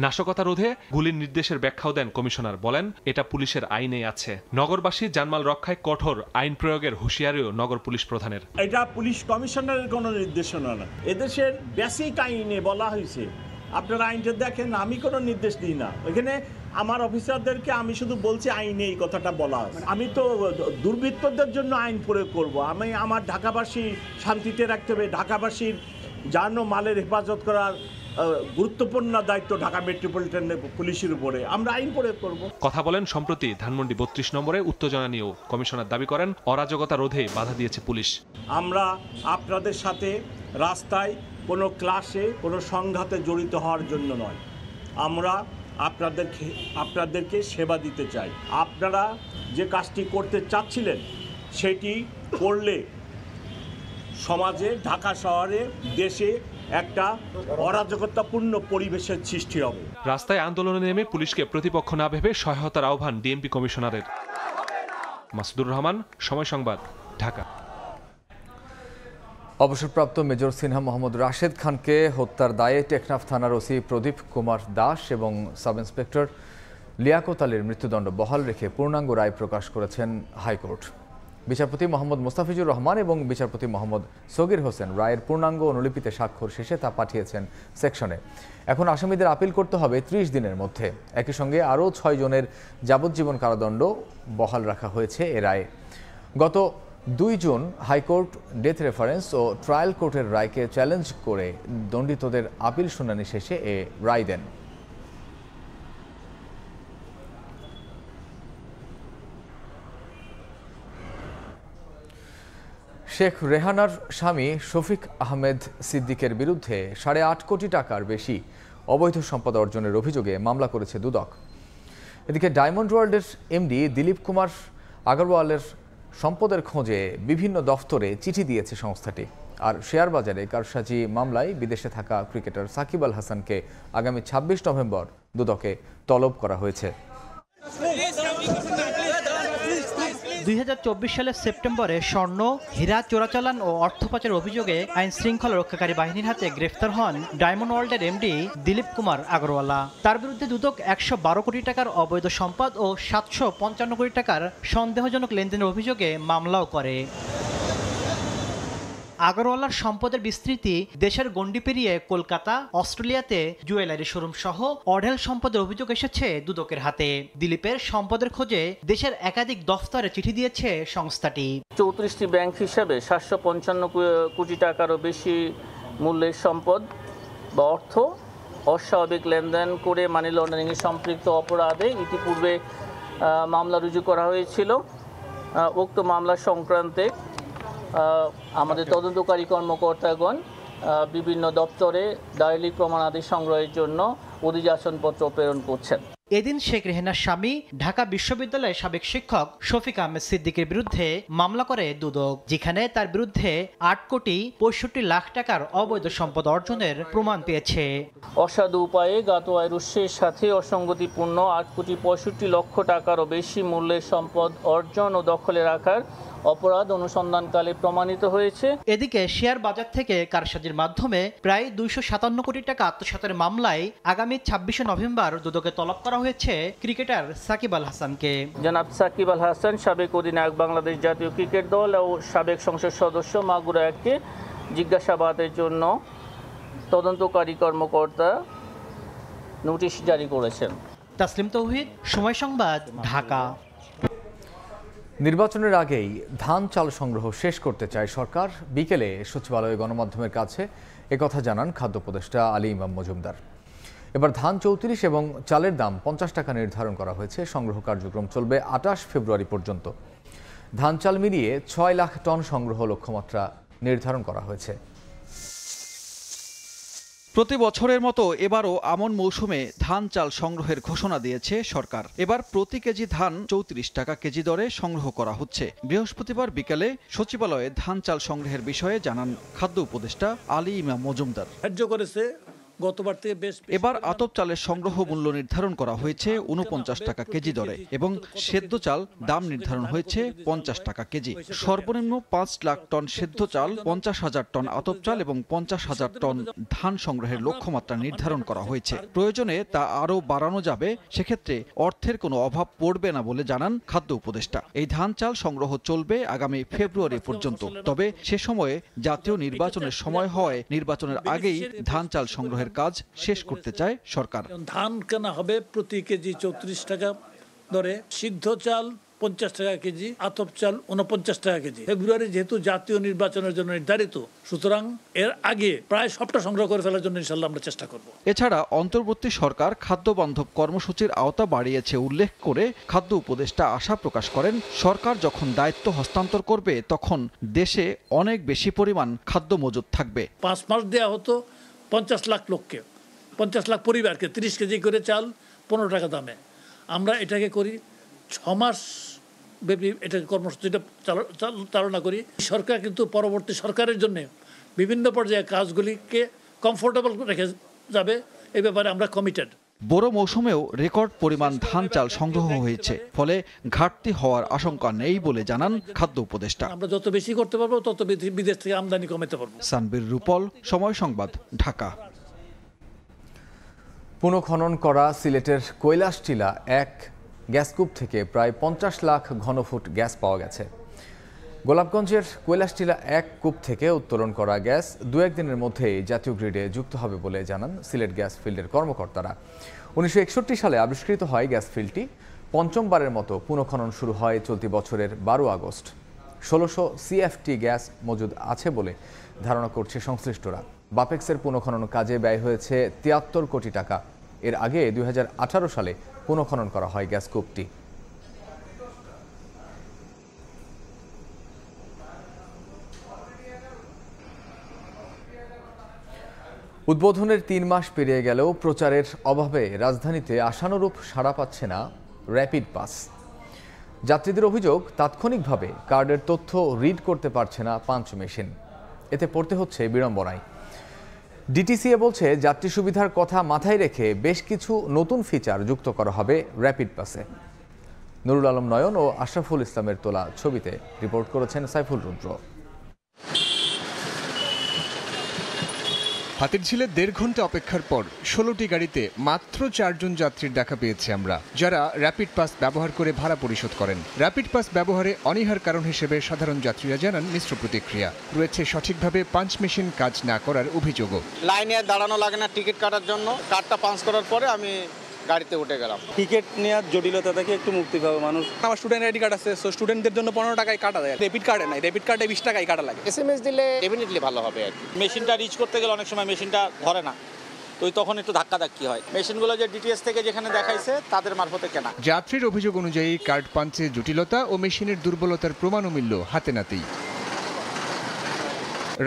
নাশকতা রোধে গুলির নির্দেশের ব্যাখ্যাও দেন কমিশনার। বলেন, এটা পুলিশের আইনে আছে। নগরবাসী জানমাল রক্ষায় কঠোর আইন প্রয়োগের হুঁশিয়ারিও নগর পুলিশ প্রধানের। এটা পুলিশ কমিশনারের কোনো নির্দেশনা না, এদেশের বেসিক আইনে বলা হয়েছে। আপনারা আইনটা দেখেন, আমি কোনো নির্দেশ দিই না। এখানে আমার অফিসারদেরকে আমি শুধু বলছি আইনে এই কথাটা বলা আছে। আমি তো দুর্বৃত্তদের জন্য আইন প্রয়োগ করব। আমি আমার ঢাকাবাসী শান্তিতে রাখতে হবে। ঢাকাবাসীর জান ও মালের হেফাজত করার গুরুত্বপূর্ণ দায়িত্ব ঢাকা মেট্রোপলিটন পুলিশের উপরে। আমরা আইন প্রয়োগ করব। কথা বলেন সম্প্রতি ধানমন্ডি 32 নম্বরে উত্তেজনা নিয়েও। কমিশনার দাবি করেন, অরাজকতা রোধে বাধা দিয়েছে পুলিশ। আমরা আপনাদের সাথে রাস্তায় কোনো ক্লাসে কোনো সংঘাতে জড়িত হওয়ার জন্য নয়, আমরা আপনাদেরকে সেবা দিতে চাই। আপনারা যে কাজটি করতে চাচ্ছিলেন সেটি করলে সমাজে, ঢাকা শহরে, দেশে একটা অরাজকতাপূর্ণ পরিবেশের সৃষ্টি হবে। রাস্তায় আন্দোলনে নেমে পুলিশকে প্রতিপক্ষ না ভেবে সহায়তার আহ্বান ডিএমপি কমিশনারের। মাসুদুর রহমান, সময় সংবাদ, ঢাকা। অবসরপ্রাপ্ত মেজর সিনহা মোহাম্মদ রাশেদ খানকে হত্যার দায়ে টেকনাফ থানার ওসি প্রদীপ কুমার দাস এবং সাব ইন্সপেক্টর লিয়াকত আলীর মৃত্যুদণ্ড বহাল রেখে পূর্ণাঙ্গ রায় প্রকাশ করেছেন হাইকোর্ট। বিচারপতি মোহাম্মদ মোস্তাফিজুর রহমান এবং বিচারপতি মোহাম্মদ সগির হোসেন রায়ের পূর্ণাঙ্গ অনুলিপিতে স্বাক্ষর শেষে তা পাঠিয়েছেন সেকশনে। এখন আসামিদের আপিল করতে হবে 30 দিনের মধ্যে। একই সঙ্গে আরও 6 জনের যাবজ্জীবন কারাদণ্ড বহাল রাখা হয়েছে এ রায়ে। গত 2 জুন হাইকোর্ট ডেথ রেফারেন্স ও ট্রায়াল কোর্টের রায়কে চ্যালেঞ্জ করে দণ্ডিতদের আপিল শুনানি শেষে এ রায় দেন। শেখ রেহানার স্বামী শফিক আহমেদ সিদ্দিকের বিরুদ্ধে 8.5 কোটি টাকার বেশি অবৈধ সম্পদ অর্জনের অভিযোগে মামলা করেছে দুদক। এদিকে ডায়মন্ড ওয়ার্ল্ডের এমডি দিলীপ কুমার আগরওয়ালের সম্পদের খোঁজে বিভিন্ন দফতরে চিঠি দিয়েছে সংস্থাটি। আর শেয়ার বাজারে কারসাজি মামলায় বিদেশে থাকা ক্রিকেটার সাকিব আল হাসানকে আগামী 26 নভেম্বর দুদকে তলব করা হয়েছে। 2024 সালের সেপ্টেম্বরে স্বর্ণ, হীরা চোরাচালান ও অর্থ পাচারের অভিযোগে আইন শৃঙ্খলা রক্ষাকারী বাহিনীর হাতে গ্রেফতার হন ডায়মন্ড ওয়ার্ল্ডের এমডি দিলীপ কুমার আগরওয়ালা। তার বিরুদ্ধে দুদক 112 কোটি টাকার অবৈধ সম্পদ ও 755 কোটি টাকার সন্দেহজনক লেনদেনের অভিযোগে মামলাও করে। আগরওয়ালার সম্পদের বিস্তৃতি দেশের গণ্ডি পেরিয়ে কলকাতা, অস্ট্রেলিয়াতে জুয়েলারি শোরুম সহ অঢেল সম্পদের অভিযোগ এসেছে দুদকের হাতে। দিলীপের সম্পদের খোঁজে দেশের একাধিক দফতরে চিঠি দিয়েছে সংস্থাটি। 34টি ব্যাংক হিসাবে 755 কোটি টাকারও বেশি মূল্যের সম্পদ বা অর্থ অস্বাভাবিক লেনদেন করে মানি লন্ডারিংয়ে সম্পৃক্ত অপরাধে ইতিপূর্বে মামলা রুজু করা হয়েছিল। উক্ত মামলা সংক্রান্তে আমাদের তদন্তকারী কর্মকর্তাগণ বিভিন্ন দপ্তরে দালিলিক প্রমাণাদি সংগ্রহের জন্য অধিযাচনপত্র প্রেরণ করছেন। এদিন শেখ রেহানার স্বামী ঢাকা বিশ্ববিদ্যালয়ের সাবেক শিক্ষক শফিক আহমেদ সিদ্দিকের বিরুদ্ধে মামলা করে দুদক, যেখানে তার বিরুদ্ধে 8 কোটি 65 লাখ টাকার অবৈধ সম্পদ অর্জনের প্রমাণ পেয়েছে। অসাধু উপায়ে জ্ঞাত আয়ের উৎসের সাথে অসঙ্গতিপূর্ণ 8 কোটি 65 লক্ষ টাকারও বেশি মূল্যের সম্পদ অর্জন ও দখলে রাখার অপরাধ অনুসন্ধানকালে প্রমাণিত হয়েছে। এদিকে শেয়ার বাজার থেকে কারসাজির মাধ্যমে প্রায় 257 কোটি টাকা আত্মসাতের মামলায় আগামী 26 নভেম্বর দুদকে তলব করা হয়েছে ক্রিকেটার সাকিব আল হাসানকে। জনাব সাকিব আল হাসান সাবেক অধিনায়ক বাংলাদেশ জাতীয় ক্রিকেট দল ও সাবেক সংসদ সদস্য মাগুরা 1-কে জিজ্ঞাসাবাদের জন্য তদন্তকারী কর্মকর্তা নোটিশ জারি করেছেন। তাসলিম তৌহিদ, সময় সংবাদ, ঢাকা। নির্বাচনের আগেই ধান চাল সংগ্রহ শেষ করতে চায় সরকার। বিকেলে সচিবালয়ে গণমাধ্যমের কাছে একথা জানান খাদ্য উপদেষ্টা আলী ইমাম মজুমদার। এবার ধান 34 এবং চালের দাম 50 টাকা নির্ধারণ করা হয়েছে। সংগ্রহ কার্যক্রম চলবে 28 ফেব্রুয়ারি পর্যন্ত। ধান চাল মিলিয়ে 6 লাখ টন সংগ্রহ লক্ষ্যমাত্রা নির্ধারণ করা হয়েছে। প্রতি বছরের মতো এবারও আমন মৌসুমে ধান চাল সংগ্রহের ঘোষণা দিয়েছে সরকার। এবার প্রতি কেজি ধান 34 টাকা কেজি দরে সংগ্রহ করা হচ্ছে। বৃহস্পতিবার বিকেলে সচিবালয়ে ধান চাল সংগ্রহের বিষয়ে জানান খাদ্য উপদেষ্টা আলী ইমাম মজুমদার। এবার আতপ চালের সংগ্রহ মূল্য নির্ধারণ করা হয়েছে 49 টাকা কেজি দরে এবং সেদ্ধ চাল দাম নির্ধারণ হয়েছে 50 টাকা কেজি। সর্বনিম্ন 5 লাখ টন সেদ্ধ চাল, 50,000 টন আতপ চাল এবং 50,000 টন ধান সংগ্রহের লক্ষ্যমাত্রা নির্ধারণ করা হয়েছে। প্রয়োজনে তা আরও বাড়ানো যাবে, সেক্ষেত্রে অর্থের কোনো অভাব পড়বে না বলে জানান খাদ্য উপদেষ্টা। এই ধান চাল সংগ্রহ চলবে আগামী ফেব্রুয়ারি পর্যন্ত। তবে সে সময়ে জাতীয় নির্বাচনের সময় হওয়ায় নির্বাচনের আগেই ধান চাল সংগ্রহের কাজ শেষ করতে চায় সরকার। ধান কেনা হবে প্রতি কেজি 34 টাকা দরে, সিদ্ধ চাল 50 টাকা কেজি, আতপ চাল 49 টাকা কেজি। ফেব্রুয়ারি যেহেতু জাতীয় নির্বাচনের জন্য নির্ধারিত, সুতরাং এর আগে প্রায় সবটা সংগ্রহ করে ফেলার জন্য ইনশাআল্লাহ আমরা চেষ্টা করব। এছাড়া অন্তর্বর্তী সরকার খাদ্য বান্ধব কর্মসূচির আওতা বাড়িয়েছে উল্লেখ করে খাদ্য উপদেষ্টা আশা প্রকাশ করেন, সরকার যখন দায়িত্ব হস্তান্তর করবে তখন দেশে অনেক বেশি পরিমাণ খাদ্য মজুদ থাকবে। 5 মাস দেয়া হতো 50 লাখ লোককে, 50 লাখ পরিবারকে 30 কেজি করে চাল 15 টাকা দামে। আমরা এটাকে করি 6 মাস ব্যাপী, এটাকে কর্মসূচিটা চালনা করি। সরকার কিন্তু পরবর্তী সরকারের জন্য বিভিন্ন পর্যায়ে কাজগুলিকে কমফোর্টেবল রেখে যাবে, এই ব্যাপারে আমরা কমিটেড। বড় মৌসুমেও রেকর্ড পরিমাণ ধান চাল সংগ্রহ হয়েছে, ফলে ঘাটতি হওয়ার আশঙ্কা নেই বলে জানান খাদ্য উপদেষ্টা। আমরা যত বেশি করতে পারবো তত বিদেশ থেকে আমদানি কমাতে পারবো। সানবীর রূপল, সময় সংবাদ, ঢাকা। পুনঃখনন করা সিলেটের কৈলাসটিলা এক গ্যাসকূপ থেকে প্রায় 50 লাখ ঘনফুট গ্যাস পাওয়া গেছে। গোলাপগঞ্জের কৈলাসটিলা এক কূপ থেকে উত্তোলন করা গ্যাস 2-1 দিনের মধ্যেই জাতীয় গ্রিডে যুক্ত হবে বলে জানান সিলেট গ্যাস ফিল্ডের কর্মকর্তারা। 1961 সালে আবিষ্কৃত হয় গ্যাস ফিল্ডটি। পঞ্চমবারের মতো পুনঃখনন শুরু হয় চলতি বছরের 12 আগস্ট। 1600 সিএফটি গ্যাস মজুদ আছে বলে ধারণা করছে সংশ্লিষ্টরা। বাপেক্সের পুনঃখনন কাজে ব্যয় হয়েছে 73 কোটি টাকা। এর আগে 2018 সালে পুনঃখনন করা হয় গ্যাস কূপটি। উদ্বোধনের 3 মাস পেরিয়ে গেলেও প্রচারের অভাবে রাজধানীতে আশানুরূপ সাড়া পাচ্ছে না র্যাপিড পাস। যাত্রীদের অভিযোগ, তাৎক্ষণিকভাবে কার্ডের তথ্য রিড করতে পারছে না পাঞ্চ মেশিন। এতে পড়তে হচ্ছে বিড়ম্বনায়। ডিটিসিএ বলছে, যাত্রী সুবিধার কথা মাথায় রেখে বেশ কিছু নতুন ফিচার যুক্ত করা হবে র্যাপিড পাসে। নুরুল আলম নয়ন ও আশরাফুল ইসলামের তোলা ছবিতে রিপোর্ট করেছেন সাইফুল রুদ্র। হাতিরঝিলে 1.5 ঘন্টা অপেক্ষার পর 16টি গাড়িতে মাত্র 4 জন যাত্রীর দেখা পেয়েছি আমরা, যারা র্যাপিড পাস ব্যবহার করে ভাড়া পরিশোধ করেন। র্যাপিড পাস ব্যবহারে অনীহার কারণ হিসেবে সাধারণ যাত্রীরা জানান মিশ্র প্রতিক্রিয়া। রয়েছে সঠিকভাবে পাঞ্চ মেশিন কাজ না করার অভিযোগও। লাইনে দাঁড়ানো লাগে না টিকিট কাটার জন্য, কার্ডটা পাঞ্চ করার পরে আমি গাড়িতে উঠে গেলাম। টিকিট নেওয়ার জটিলতা থেকে একটু মুক্তি পাবে মানুষ। আমার স্টুডেন্ট আইডি কার্ড আছে, সো স্টুডেন্টদের জন্য 15 টাকায় কাটা দেয়। রেপিড কার্ডে নাই, রেপিড কার্ডে 20 টাকায় কাটা লাগে। এসএমএস দিলে ডেফিনেটলি ভালো হবে আর কি। মেশিনটা রিচ করতে গেলে অনেক সময় মেশিনটা ধরে না, তো তখন একটু ধাক্কাধাক্কি হয়। মেশিনগুলো যে ডিটিএস থেকে যেখানে দেখাইছে তাদের মারফতে কেনা। যাত্রীর অভিযোগ অনুযায়ী কার্ড পাঞ্চে জটিলতা ও মেশিনের দুর্বলতার প্রমাণও মিলল হাতে নাতেই।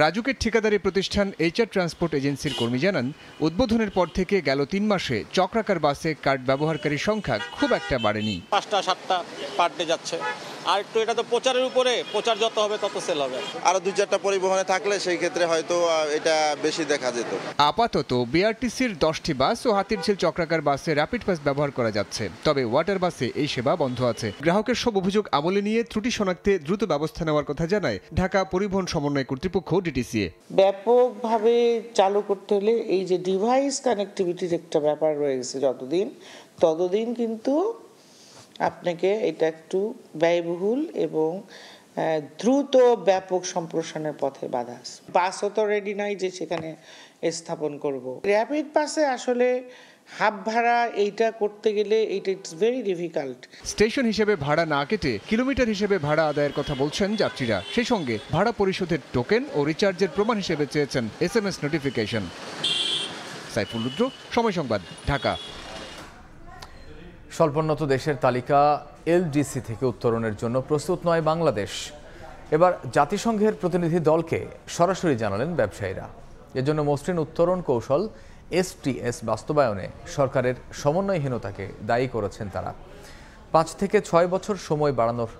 রাজুকের ঠিকাদারি প্রতিষ্ঠান এইচআর ট্রান্সপোর্ট এজেন্সির কর্মী জানান, উদ্বোধনের পর থেকে গেল 3 মাসে চক্রাকার বাসে কার্ড ব্যবহারকারীর সংখ্যা খুব একটা বাড়েনি। 5টা-7টা পার ডে যাচ্ছে। আর একটু এটা তো প্রচারের উপরে, প্রচার যত হবে তত সেল হবে। আরো 2-4টা পরিবহনে থাকলে সেই ক্ষেত্রে হয়তো এটা বেশি দেখা যেত। আপাতত বিআরটিসির 10টি বাস ও হাতিরঝিল চক্রাকার বাসে র্যাপিড পাস ব্যবহার করা যাচ্ছে, তবে ওয়াটার বাসে এই সেবা বন্ধ আছে। গ্রাহকের সব অভিযোগ আমলে নিয়ে ত্রুটি শনাক্তে দ্রুত ব্যবস্থা নেওয়ার কথা জানায় ঢাকা পরিবহন সমন্বয় কর্তৃপক্ষ ডিটিসিএ। ব্যাপকভাবে চালু করতে হলে এই যে ডিভাইস কানেক্টিভিটির একটা ব্যাপার রয়েছে, ততদিন কিন্তু আপনাকে এটা একটু ব্যয়বহুল এবং দ্রুত ব্যাপক সম্প্রসারণের পথে বাধা আছে। বাসও তো রেডি নাই যে সেখানে স্থাপন করব। র্যাপিড পাসে আসলে হাব ভাড়া এইটা করতে গেলে এইটা ইটস ভেরি ডিফিকাল্ট। স্টেশন হিসেবে ভাড়া না কেটে কিলোমিটার হিসেবে ভাড়া আদায়ের কথা বলছেন যাত্রীরা। সেই সঙ্গে ভাড়া পরিশোধের টোকেন ও রিচার্জের প্রমাণ হিসেবে চেয়েছেন এসএমএস নোটিফিকেশন। সাইফুল রুদ্র, সময় সংবাদ, ঢাকা। স্বল্পোন্নত দেশের তালিকা এলডিসি থেকে উত্তরণের জন্য প্রস্তুত নয় বাংলাদেশ। এবার জাতিসংঘের প্রতিনিধি দলকে সরাসরি জানালেন ব্যবসায়ীরা। এজন্য মসৃণ উত্তরণ কৌশল STS বাস্তবায়নে সরকারের সমন্বয়হীনতাকে দায়ী করেছেন তারা। 5 থেকে 6 বছর সময় বাড়ানোর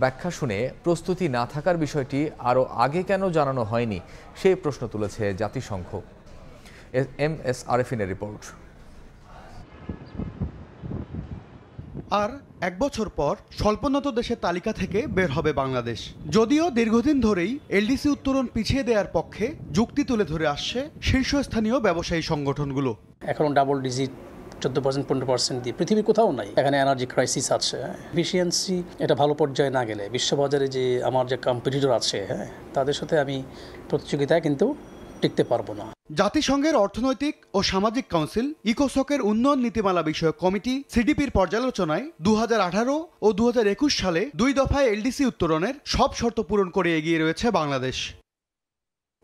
ব্যাখ্যা শুনে প্রস্তুতি না থাকার বিষয়টি আরও আগে কেন জানানো হয়নি সেই প্রশ্ন তুলেছে জাতিসংঘ। MS আরেফিনের report. আর 1 বছর পর স্বল্পোন্নত দেশের তালিকা থেকে বের হবে বাংলাদেশ। যদিও দীর্ঘদিন ধরেই LDC উত্তরণ পিছিয়ে দেওয়ার পক্ষে যুক্তি তুলে ধরে আসছে শীর্ষস্থানীয় ব্যবসায়ী সংগঠনগুলো। এখন ডাবল ডিজিট 14% 15% দিয়ে পৃথিবীর কোথাও নাই। এখানে এনার্জি ক্রাইসিস আছে, এফিসিয়েন্সি এটা ভালো পর্যায়ে না গেলে বিশ্ববাজারে যে আমার যে কম্পিটিটর আছে তাদের সাথে আমি প্রতিযোগিতায় কিন্তু টিকতে পারবো না। জাতিসংঘের অর্থনৈতিক ও সামাজিক কাউন্সিল ইকোসকের উন্নয়ন নীতিমালা বিষয়ক কমিটি CDPর পর্যালোচনায় 2018 ও 2021 সালে 2 দফায় LDC উত্তরণের সব শর্ত পূরণ করে এগিয়ে রয়েছে বাংলাদেশ।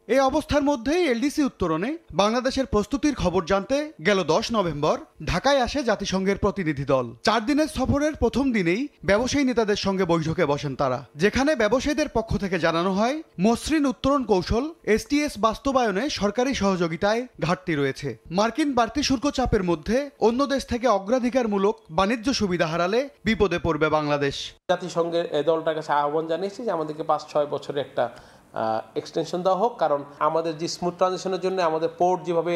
এই অবস্থার মধ্যেই LDC উত্তরণে বাংলাদেশের প্রস্তুতির খবর জানতে গেল 10 নভেম্বর ঢাকায় আসে জাতিসংঘের প্রতিনিধি দল। 4 দিনের সফরের প্রথম দিনেই ব্যবসায়ী নেতাদের সঙ্গে বৈঠকে বসেন তারা, যেখানে ব্যবসায়ীদের পক্ষ থেকে জানানো হয় মসৃণ উত্তরণ কৌশল STS বাস্তবায়নে সরকারি সহযোগিতায় ঘাটতি রয়েছে। মার্কিন বাড়তি শুল্ক চাপের মধ্যে অন্য দেশ থেকে অগ্রাধিকারমূলক বাণিজ্য সুবিধা হারালে বিপদে পড়বে বাংলাদেশ। জাতিসংঘের এই দলটার কাছে আহ্বান জানিয়েছি যে আমাদেরকে 5-6 বছরের একটা এক্সটেনশন দেওয়া হোক, কারণ আমাদের যে স্মুথ ট্রানজিশনের জন্য আমাদের পোর্ট যেভাবে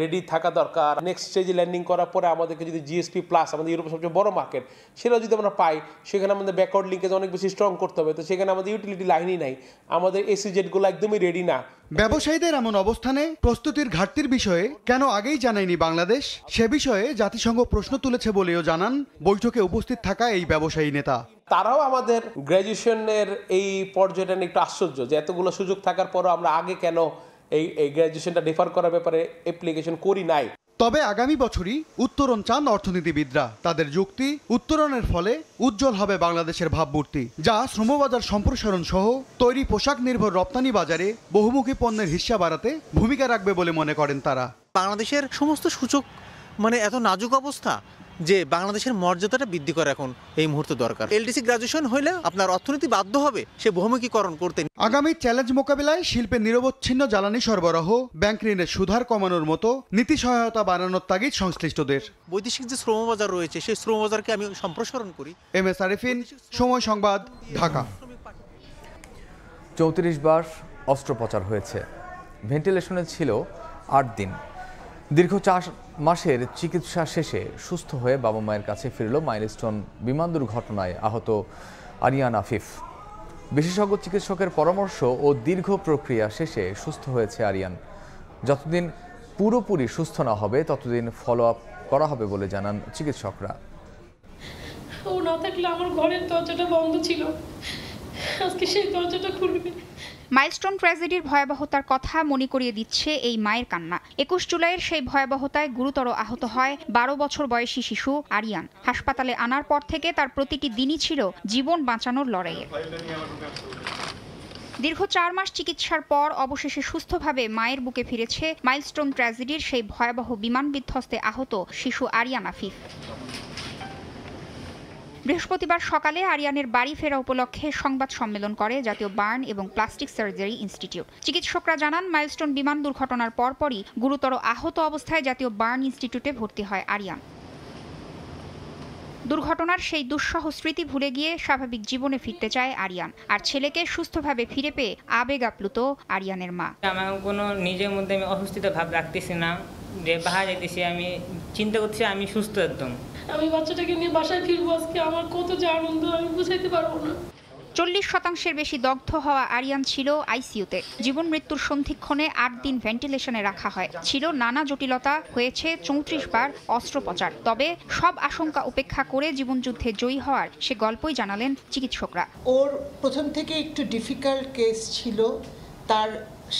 রেডি থাকা দরকার, নেক্সট স্টেজে ল্যান্ডিং করার পরে আমাদেরকে যদি GSP প্লাস আমাদের ইউরোপের সবচেয়ে বড় মার্কেট সেটা যদি আমরা পাই, সেখানে আমাদের ব্যাকওয়ার্ড লিঙ্কেজ অনেক বেশি স্ট্রং করতে হবে। তো সেখানে আমাদের ইউটিলিটি লাইনই নাই, আমাদের SEZ-গুলো একদমই রেডি না। ব্যবসায়ীদের এমন অবস্থানে প্রস্তুতির ঘাটতির বিষয়ে কেন আগেই জানায়নি বাংলাদেশ, সে বিষয়ে জাতিসংঘ প্রশ্ন তুলেছে বলেও জানান বৈঠকে উপস্থিত থাকা এই ব্যবসায়ী নেতা। তারাও আমাদের গ্র্যাজুয়েশনের এই পর্যায়টা নিয়ে একটু আশ্চর্য যে এতগুলো সুযোগ থাকার পরও আমরা আগে কেন এই গ্র্যাজুয়েশনটা ডিফার করার ব্যাপারে অ্যাপ্লিকেশন করি নাই। তবে আগামী বছরই উত্তরণ চান অর্থনীতিবিদরা। তাদের যুক্তি, উত্তরণের ফলে উজ্জ্বল হবে বাংলাদেশের ভাবমূর্তি, যা শ্রমবাজার সম্প্রসারণ সহ তৈরি পোশাক নির্ভর রপ্তানি বাজারে বহুমুখী পণ্যের হিস্সা বাড়াতে ভূমিকা রাখবে বলে মনে করেন তারা। বাংলাদেশের সমস্ত সূচক এত নাজুক অবস্থা যে বাংলাদেশের মর্যাদাটা বৃদ্ধি করা এখন এই মুহূর্তে দরকার। LDC গ্রাজুয়েশন হলে আপনার অর্থনীতি বাধ্য হবে সে বহুমুখীকরণ করতে। আগামী চ্যালেঞ্জ মোকাবিলায় শিল্পের নিরবচ্ছিন্ন জ্বালানি সরবরাহ, ব্যাংক ঋণের সুদহার কমানোর মতো নীতি সহায়তা বাড়ানোর তাগিদ সংশ্লিষ্টদের। বৈদেশিক যে শ্রমবাজার রয়েছে সেই শ্রমবাজারকে আমি সম্প্রসারণ করি। MS আরেফিন, সময় সংবাদ, ঢাকা। 34 বার অস্ত্রোপচার হয়েছে, ভেন্টিলেশনে ছিল 8 দিন। দীর্ঘ 4 মাসের চিকিৎসা শেষে সুস্থ হয়ে বাবা মায়ের কাছে ফিরল মাইলস্টোন বিমান দুর্ঘটনায় আহত আরিয়ান আফিফ। বিশেষজ্ঞ চিকিৎসকের পরামর্শ ও দীর্ঘ প্রক্রিয়া শেষে সুস্থ হয়েছে আরিয়ান। যতদিন পুরোপুরি সুস্থ না হবে ততদিন ফলো আপ করা হবে বলে জানান চিকিৎসকরা। ও না থাকলে আমার ঘরের দরজাটা বন্ধ ছিল, আজকে সেই দরজাটা খুলবে। মাইলস্টোন ট্র্যাজেডির ভয়াবহতার কথা মনে করিয়ে দিচ্ছে এই মায়ের কান্না। 21 জুলাইয়ের সেই ভয়াবহতায় গুরুতর আহত হয় 12 বছর বয়সী শিশু আরিয়ান। হাসপাতালে আনার পর থেকে তার প্রতিটি দিনই ছিল জীবন বাঁচানোর লড়াইয়ে। দীর্ঘ 4 মাস চিকিৎসার পর অবশেষে সুস্থভাবে মায়ের বুকে ফিরেছে মাইলস্টোন ট্র্যাজেডির সেই ভয়াবহ বিমান বিধ্বস্তে আহত শিশু আরিয়ান আফিফ। বৃহস্পতিবার সকালে আরিয়ানের বাড়ি ফেরা উপলক্ষে সংবাদ সম্মেলন করে জাতীয় বার্ন এবং প্লাস্টিক সার্জারি ইনস্টিটিউট। চিকিৎসকরা জানান, মাইলস্টোন বিমান দুর্ঘটনার পরপরই গুরুতর আহত অবস্থায় জাতীয় বার্ন ইনস্টিটিউটে ভর্তি হয় আরিয়ান। দুর্ঘটনার সেই দুঃসহ স্মৃতি ভুলে গিয়ে স্বাভাবিক জীবনে ফিরতে চায় আরিয়ান। আর ছেলেকে সুস্থভাবে ফিরে পেয়ে আবেগ আপ্লুত আরিয়ানের মা। আমার কোনো নিজের মধ্যে আমি অসুস্থতা ভাব রাখতেছি না, যে বাহার যেতেছি, আমি চিন্তা করছি আমি সুস্থ একদম। আমি বাচ্চাটাকে নিয়ে বাসায় ফিরবো আজকে, আমার কত যে আনন্দ আমি বুঝাইতে পারবো না। 40% বেশি দগ্ধ হওয়া আরিয়ান ছিল আইসিইউতে। জীবন মৃত্যুর সন্ধিক্ষণে 8 দিন ভেন্টিলেশনে রাখা হয়। ছিল নানা জটিলতা, হয়েছে 34 বার অস্ত্রোপচার। তবে সব আশঙ্কা উপেক্ষা করে জীবনযুদ্ধে জয়ী হওয়ার সে গল্পই জানালেন চিকিৎসকরা। ওর প্রথম থেকে একটু ডিফিকাল্ট কেস ছিল, তার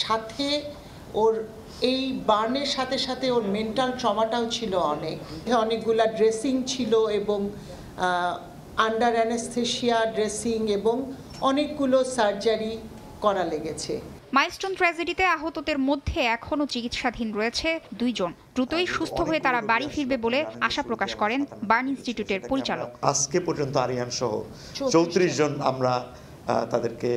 সাথে ওর এই বার্নের সাথে সাথে ওর মেন্টাল ট্রমাটাও ছিল অনেকগুলা ড্রেসিং ছিল এবং আন্ডার অ্যানেস্থেশিয়া ড্রেসিং এবং অনেকগুলো সার্জারি করা লেগেছে। মাইলস্টোন ট্র্যাজেডিতে আহতদের মধ্যে এখনও চিকিৎসাধীন রয়েছে 2 জন। দ্রুতই সুস্থ হয়ে তারা বাড়ি ফিরবে বলে আশা প্রকাশ করেন বার্ন ইনস্টিটিউটের পরিচালক। আজকে পর্যন্ত আরিয়ান সহ 34 জন আমরা তাদেরকে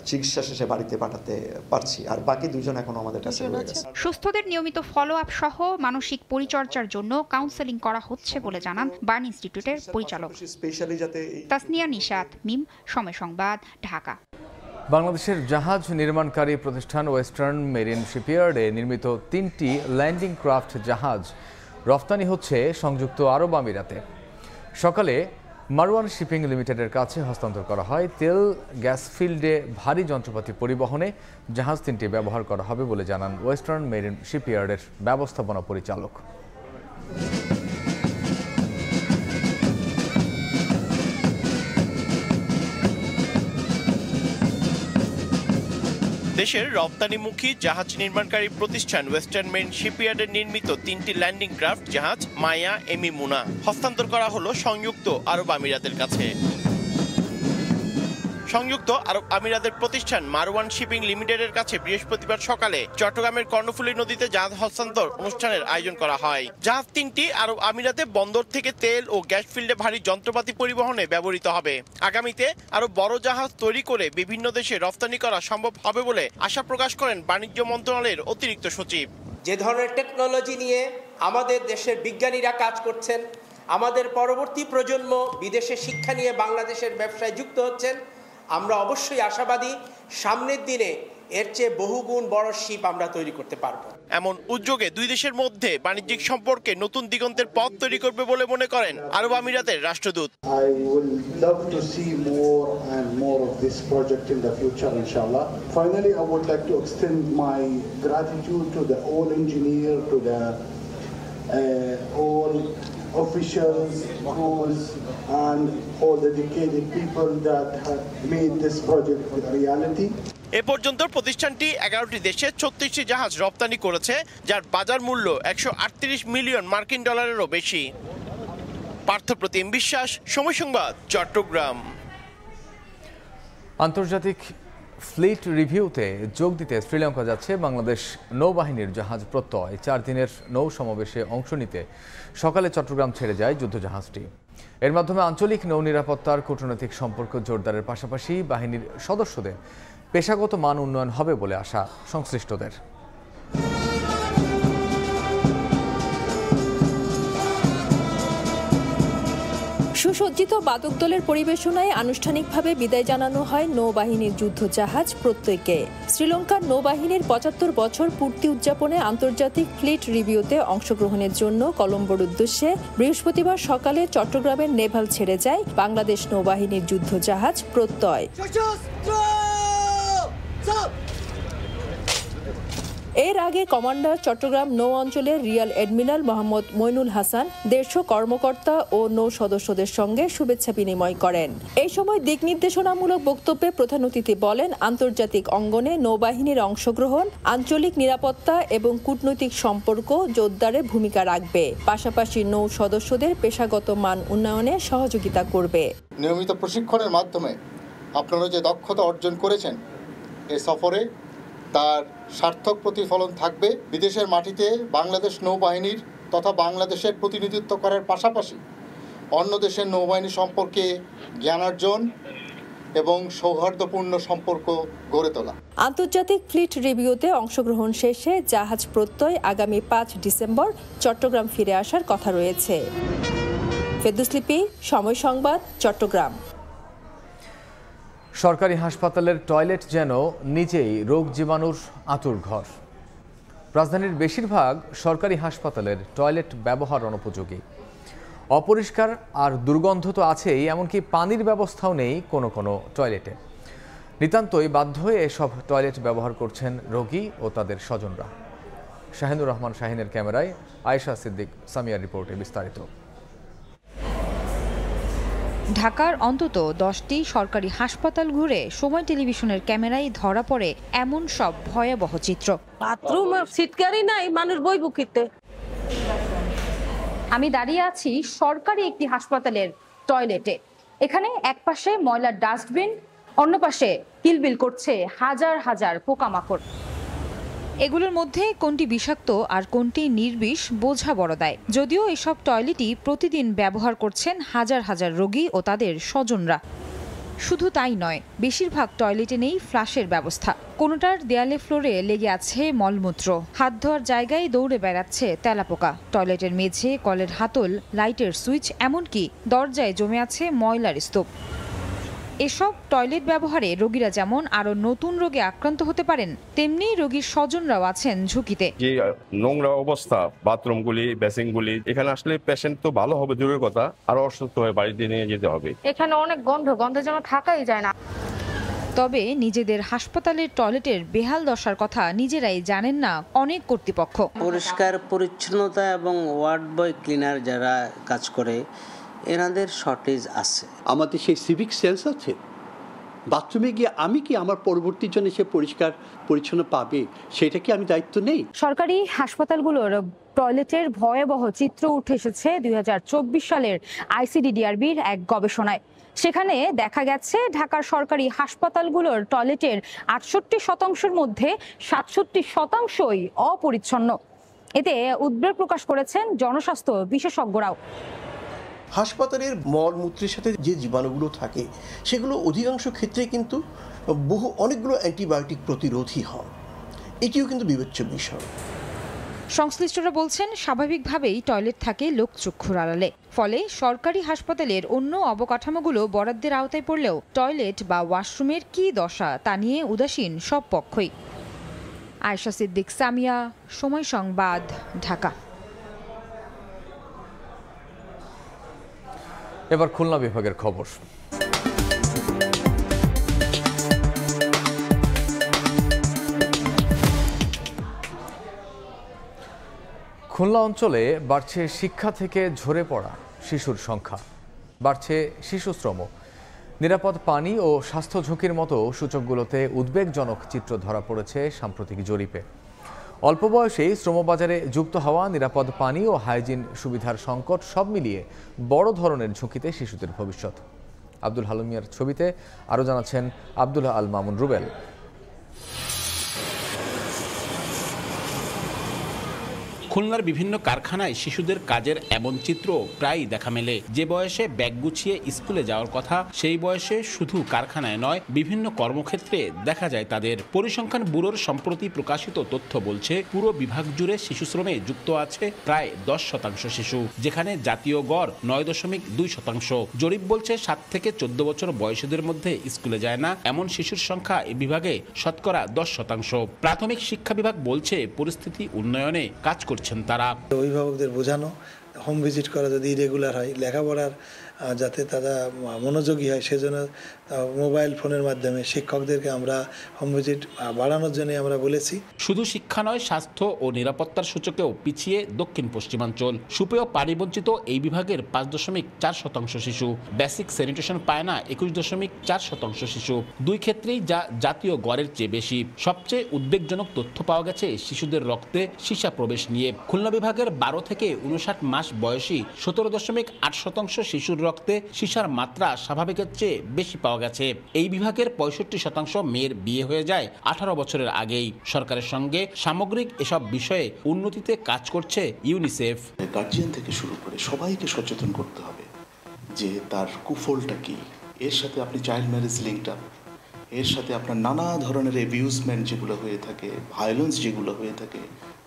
চিকিৎসা শেষে বাড়িতে পাঠাতে পারছি, আর বাকি 2 জন এখনো আমাদের কাছে রয়ে গেছে। সুস্থদের নিয়মিত ফলো আপ সহ মানসিক পরিচর্যার জন্য কাউন্সেলিং করা হচ্ছে বলে জানান বার্ন ইনস্টিটিউটের পরিচালক তাসনিয়া নিশাত, মিম, সময় সংবাদ, ঢাকা। বাংলাদেশের জাহাজ নির্মাণকারী প্রতিষ্ঠান ওয়েস্টার্ন মেরিন শিপইয়ার্ডে নির্মিত 3টি ল্যান্ডিং ক্রাফট জাহাজ রফতানি হচ্ছে সংযুক্ত আরব আমিরাতে। সকালে মারওয়ান শিপিং লিমিটেডের কাছে হস্তান্তর করা হয়। তেল গ্যাস ফিল্ডে ভারী যন্ত্রপাতি পরিবহনে জাহাজ 3টি ব্যবহার করা হবে বলে জানান ওয়েস্টার্ন মেরিন শিপইয়ার্ডের ব্যবস্থাপনা পরিচালক। দেশের রপ্তানিমুখী জাহাজ নির্মাণকারী প্রতিষ্ঠান ওয়েস্টার্ন মেরিন শিপইয়ার্ডের নির্মিত 3টি ল্যান্ডিং ক্রাফট জাহাজ মায়া, এমি, মুনা হস্তান্তর করা হলো সংযুক্ত আরব আমিরাতের কাছে। সংযুক্ত আরব আমিরাতের প্রতিষ্ঠান মারওয়ান শিপিং লিমিটেডের কাছে বৃহস্পতিবার সকালে চট্টগ্রামের কর্ণফুলী নদীতে জাহাজ হস্তান্তর অনুষ্ঠানের আয়োজন করা হয়। জাহাজ 3টি আরব আমিরাতে বন্দর থেকে তেল ও গ্যাস ফিল্ডে ভারী যন্ত্রপাতি পরিবহনে ব্যবহৃত হবে। আগামীতে আরো বড় জাহাজ তৈরি করে বিভিন্ন দেশে রপ্তানি করা সম্ভব হবে বলে আশা প্রকাশ করেন বাণিজ্য মন্ত্রণালয়ের অতিরিক্ত সচিব। যে ধরনের টেকনোলজি নিয়ে আমাদের দেশের বিজ্ঞানীরা কাজ করছেন, আমাদের পরবর্তী প্রজন্ম বিদেশে শিক্ষা নিয়ে বাংলাদেশের ব্যবসায় যুক্ত হচ্ছেন, আমরা অবশ্যই আশাবাদী সামনের দিনে এর চেয়ে বহুগুণ বড় শিপ আমরা তৈরি করতে পারব। এমন উদ্যোগে 2 দেশের মধ্যে বাণিজ্যিক সম্পর্কে নতুন দিগন্তের পথ তৈরি করবে বলে মনে করেন আরব আমিরাতের রাষ্ট্রদূত। I will love to see more and more of this project in the future, inshallah. Finally, I would like to extend my gratitude to the all engineer, to the all officials, crews, and all the dedicated people that have made this project a reality. এ পর্যন্ত প্রতিষ্ঠানটি 11টি দেশে 36টি জাহাজ রপ্তানি করেছে, যার বাজার মূল্য 138 million মার্কিন ডলারেরও বেশি। পার্থপ্রতিম বিশ্বাস, সময় সংবাদ, চট্টগ্রাম। আন্তর্জাতিক ফ্লিট রিভিউতে যোগ দিতে শ্রীলঙ্কা যাচ্ছে বাংলাদেশ নৌবাহিনীর জাহাজ প্রত্যয়। 4 দিনের নৌ সমাবেশে অংশ নিতে সকালে চট্টগ্রাম ছেড়ে যায় যুদ্ধজাহাজটি। এর মাধ্যমে আঞ্চলিক নৌ নিরাপত্তার কূটনৈতিক সম্পর্ক জোরদারের পাশাপাশি বাহিনীর সদস্যদের পেশাগত মান উন্নয়ন হবে বলে আশা সংশ্লিষ্টদের। সুসজ্জিত বাদক দলের পরিবেশনায় আনুষ্ঠানিকভাবে বিদায় জানানো হয় নৌবাহিনীর যুদ্ধজাহাজ প্রত্যয়কে। শ্রীলঙ্কার নৌবাহিনীর 75 বছর পূর্তি উদযাপনে আন্তর্জাতিক ফ্লিট রিভিউতে অংশগ্রহণের জন্য কলম্বোর উদ্দেশ্যে বৃহস্পতিবার সকালে চট্টগ্রামের নেভাল ছেড়ে যায় বাংলাদেশ নৌবাহিনীর যুদ্ধজাহাজ প্রত্যয়। এর আগে কমান্ডার চট্টগ্রাম নৌ অঞ্চলের রিয়াল এডমিরাল মোহাম্মদ মইনুল হাসান 150 কর্মকর্তা ও নৌ সদস্যদের সঙ্গে শুভেচ্ছা বিনিময় করেন। এই সময় দিক নির্দেশনামূলক বক্তব্যে প্রধান অতিথি বলেন, আন্তর্জাতিক অঙ্গনে নৌবাহিনীর অংশগ্রহণ আঞ্চলিক নিরাপত্তা এবং কূটনৈতিক সম্পর্ক জোরদারে ভূমিকা রাখবে, পাশাপাশি নৌ সদস্যদের পেশাগত মান উন্নয়নে সহযোগিতা করবে। নিয়মিত প্রশিক্ষণের মাধ্যমে আপনারা যে দক্ষতা অর্জন করেছেন, এই সফরে তার সার্থক প্রতিফলন থাকবে। বিদেশের মাটিতে বাংলাদেশ নৌবাহিনীর তথা বাংলাদেশের প্রতিনিধিত্ব করার পাশাপাশি অন্য দেশের নৌবাহিনী সম্পর্কে জ্ঞানার্জন এবং সৌহার্দ্যপূর্ণ সম্পর্ক গড়ে তোলা। আন্তর্জাতিক ফ্লিট রিভিউতে অংশগ্রহণ শেষে জাহাজ প্রত্যয় আগামী 5 ডিসেম্বর চট্টগ্রাম ফিরে আসার কথা রয়েছে। ফেরদৌস লিপি, সময় সংবাদ, চট্টগ্রাম। সরকারি হাসপাতালের টয়লেট যেন নিজেই রোগ জীবাণুর আঁতুড়ঘর। রাজধানীর বেশিরভাগ সরকারি হাসপাতালের টয়লেট ব্যবহার অনুপযোগী, অপরিষ্কার আর দুর্গন্ধ তো আছেই, এমনকি পানির ব্যবস্থাও নেই কোনো কোনো টয়লেটে। নিতান্তই বাধ্য হয়ে এসব টয়লেট ব্যবহার করছেন রোগী ও তাদের স্বজনরা। শাহিনুর রহমান শাহিনের ক্যামেরায় আয়েশা সিদ্দিক সামিয়ার রিপোর্টে বিস্তারিত। ঢাকার অন্তত 10টি সরকারি হাসপাতাল ঘুরে সময় টেলিভিশনের ক্যামেরায় ধরা পড়ে এমন সব ভয়াবহ চিত্র। বাথরুম সিটকারি নাই, মানুষ বই বুকিতে। আমি দাঁড়িয়ে আছি সরকারি একটি হাসপাতালের টয়লেটে। এখানে এক পাশে ময়লার ডাস্টবিন, অন্য পাশে কিলবিল করছে হাজার হাজার পোকামাকড়। এগুলোর মধ্যে কোনটি বিষাক্ত আর কোনটি নির্বিষ বোঝা বড় দায়। যদিও এসব টয়লেটই প্রতিদিন ব্যবহার করছেন হাজার হাজার রোগী ও তাদের স্বজনরা। শুধু তাই নয়, বেশিরভাগ টয়লেটে নেই ফ্লাশের ব্যবস্থা। কোনোটার দেয়ালে ফ্লোরে লেগে আছে মলমূত্র, হাত ধোয়ার জায়গায় দৌড়ে বেড়াচ্ছে তেলাপোকা। টয়লেটের মেঝে, কলের হাতল, লাইটের সুইচ, এমনকি দরজায় জমে আছে ময়লার স্তূপ। এসব টয়লেট ব্যবহারে রোগীরা যেমন আরো নতুন রোগে আক্রান্ত হতে পারেন, তেমনি রোগীর স্বজনরাও আছেন ঝুঁকিতে। যে নোংরা অবস্থা বাথরুমগুলি, বেসিনগুলি, এখানে আসলে পেশেন্ট তো ভালো হবে দূরের কথা, আরো অসুস্থ হয়ে বাড়িতে নিয়ে যেতে হবে। এখানে অনেক গন্ধ যেন থাকাই যায় না। তবে নিজেদের হাসপাতালের টয়লেটের বেহাল দশার কথা নিজেরাই জানেন না অনেক কর্তৃপক্ষ। পরিষ্কার পরিচ্ছন্নতা এবং ওয়ার্ড বয় ক্লিনার যারা কাজ করে এনাদের শর্টেজ আছে। আমাদের সেই সিভিক সেন্স আছে, বাথরুমে গিয়ে আমি কি আমার পরবর্তীর জন্য সে পরিষ্কার পরিচ্ছন্ন পাবে, সেটা কি আমি দায়িত্ব নেই? সরকারি হাসপাতালগুলোর টয়লেটের ভয়াবহ চিত্র উঠে এসেছে 2024 সালের আইসিডিডিআরবির এক গবেষণায়। সেখানে দেখা গেছে ঢাকার সরকারি হাসপাতালগুলোর টয়লেটের 68% মধ্যে 67%ই অপরিচ্ছন্ন। এতে উদ্বেগ প্রকাশ করেছেন জনস্বাস্থ্য বিশেষজ্ঞরাও। হাসপাতালের মলমূত্রের সাথে যে জীবাণুগুলো থাকে সেগুলো অধিকাংশ ক্ষেত্রে কিন্তু অনেকগুলো অ্যান্টিবায়োটিক প্রতিরোধী হয়, এটিও কিন্তু বিবেচ্য বিষয়। সংশ্লিষ্টরা বলছেন স্বাভাবিকভাবেই টয়লেট থাকে লোকচক্ষুর আড়ালে, ফলে সরকারি হাসপাতালের অন্য অবকাঠামোগুলো বরাদ্দের আওতায় পড়লেও টয়লেট বা ওয়াশরুমের কী দশা তা নিয়ে উদাসীন সব পক্ষই। আয়েশা সিদ্দিক, সামিয়া, সময় সংবাদ, ঢাকা। এবার খুলনা বিভাগের খবর। খুলনা অঞ্চলে বাড়ছে শিক্ষা থেকে ঝরে পড়া শিশুর সংখ্যা, বাড়ছে শিশুশ্রম। নিরাপদ পানি ও স্বাস্থ্য ঝুঁকির মতো সূচকগুলোতে উদ্বেগজনক চিত্র ধরা পড়েছে সাম্প্রতিক জরিপে। অল্প বয়সেই শ্রমবাজারে যুক্ত হওয়া, নিরাপদ পানি ও হাইজিন সুবিধার সংকট, সব মিলিয়ে বড় ধরনের ঝুঁকিতে শিশুদের ভবিষ্যৎ। আব্দুল হালিম মিয়ার ছবিতে আরও জানাচ্ছেন আব্দুল্লাহ আল মামুন রুবেল। খুলনার বিভিন্ন কারখানায় শিশুদের কাজের এমন চিত্র প্রায়ই দেখা মেলে। যে বয়সে ব্যাগ গুছিয়ে স্কুলে যাওয়ার কথা, সেই বয়সে শুধু কারখানায় নয়, বিভিন্ন কর্মক্ষেত্রে দেখা যায় তাদের। পরিসংখ্যান ব্যুরোর সম্প্রতি প্রকাশিত তথ্য বলছে, পুরো বিভাগ জুড়ে শিশুশ্রমে যুক্ত আছে প্রায় 10% শিশু, যেখানে জাতীয় গড় 9.2%। জরিপ বলছে 7 থেকে 14 বছর বয়সীদের মধ্যে স্কুলে যায় না এমন শিশুর সংখ্যা এই বিভাগে শতকরা 10%। প্রাথমিক শিক্ষা বিভাগ বলছে পরিস্থিতি উন্নয়নে কাজ করছে তারা। অভিভাবকদের বোঝানো, হোম ভিজিট করা যদি ইরেগুলার হয়, লেখাপড়ার যাতে তারা মনোযোগী হয় সেজন্য মোবাইল ফোনের মাধ্যমে শিক্ষকদেরকে আমরা হোম ভিজিট বাড়ানোর জন্য আমরা বলেছি। শুধু শিক্ষা নয়, স্বাস্থ্য ও নিরাপত্তার সূচকেও পিছিয়ে দক্ষিণ পশ্চিমাঞ্চল। সুপেয় পানি বঞ্চিত এই বিভাগের 5.4% শিশু। বেসিক স্যানিটেশন পায় না 21.4% শিশু। দুই ক্ষেত্রেই যা জাতীয় গড়ের চেয়ে বেশি। সবচেয়ে উদ্বেগজনক তথ্য পাওয়া গেছে শিশুদের রক্তে সীসা প্রবেশ নিয়ে। খুলনা বিভাগের 12 থেকে 59 মাস বয়সী 17.8% শিশুর রক্তে সীসার মাত্রা স্বাভাবিকের চেয়ে বেশি পাওয়া গেছে। এই বিভাগের 65% মেয়ের বিয়ে হয়ে যায় 18 বছরের আগেই। সরকারের সঙ্গে সামগ্রিক এসব বিষয়ে উন্নতিতে কাজ করছে ইউনিসেফ। গার্জিয়ান থেকে শুরু করে সবাইকে সচেতন করতে হবে যে তার কুফলটা কি। এর সাথে আপনি চাইল্ড ম্যারেজ লিঙ্কড আপ, এর সাথে আপনার নানা ধরনের অ্যাবিউজমেন্ট যেগুলো হয়ে থাকে, ভায়োলেন্স যেগুলো হয়ে থাকে,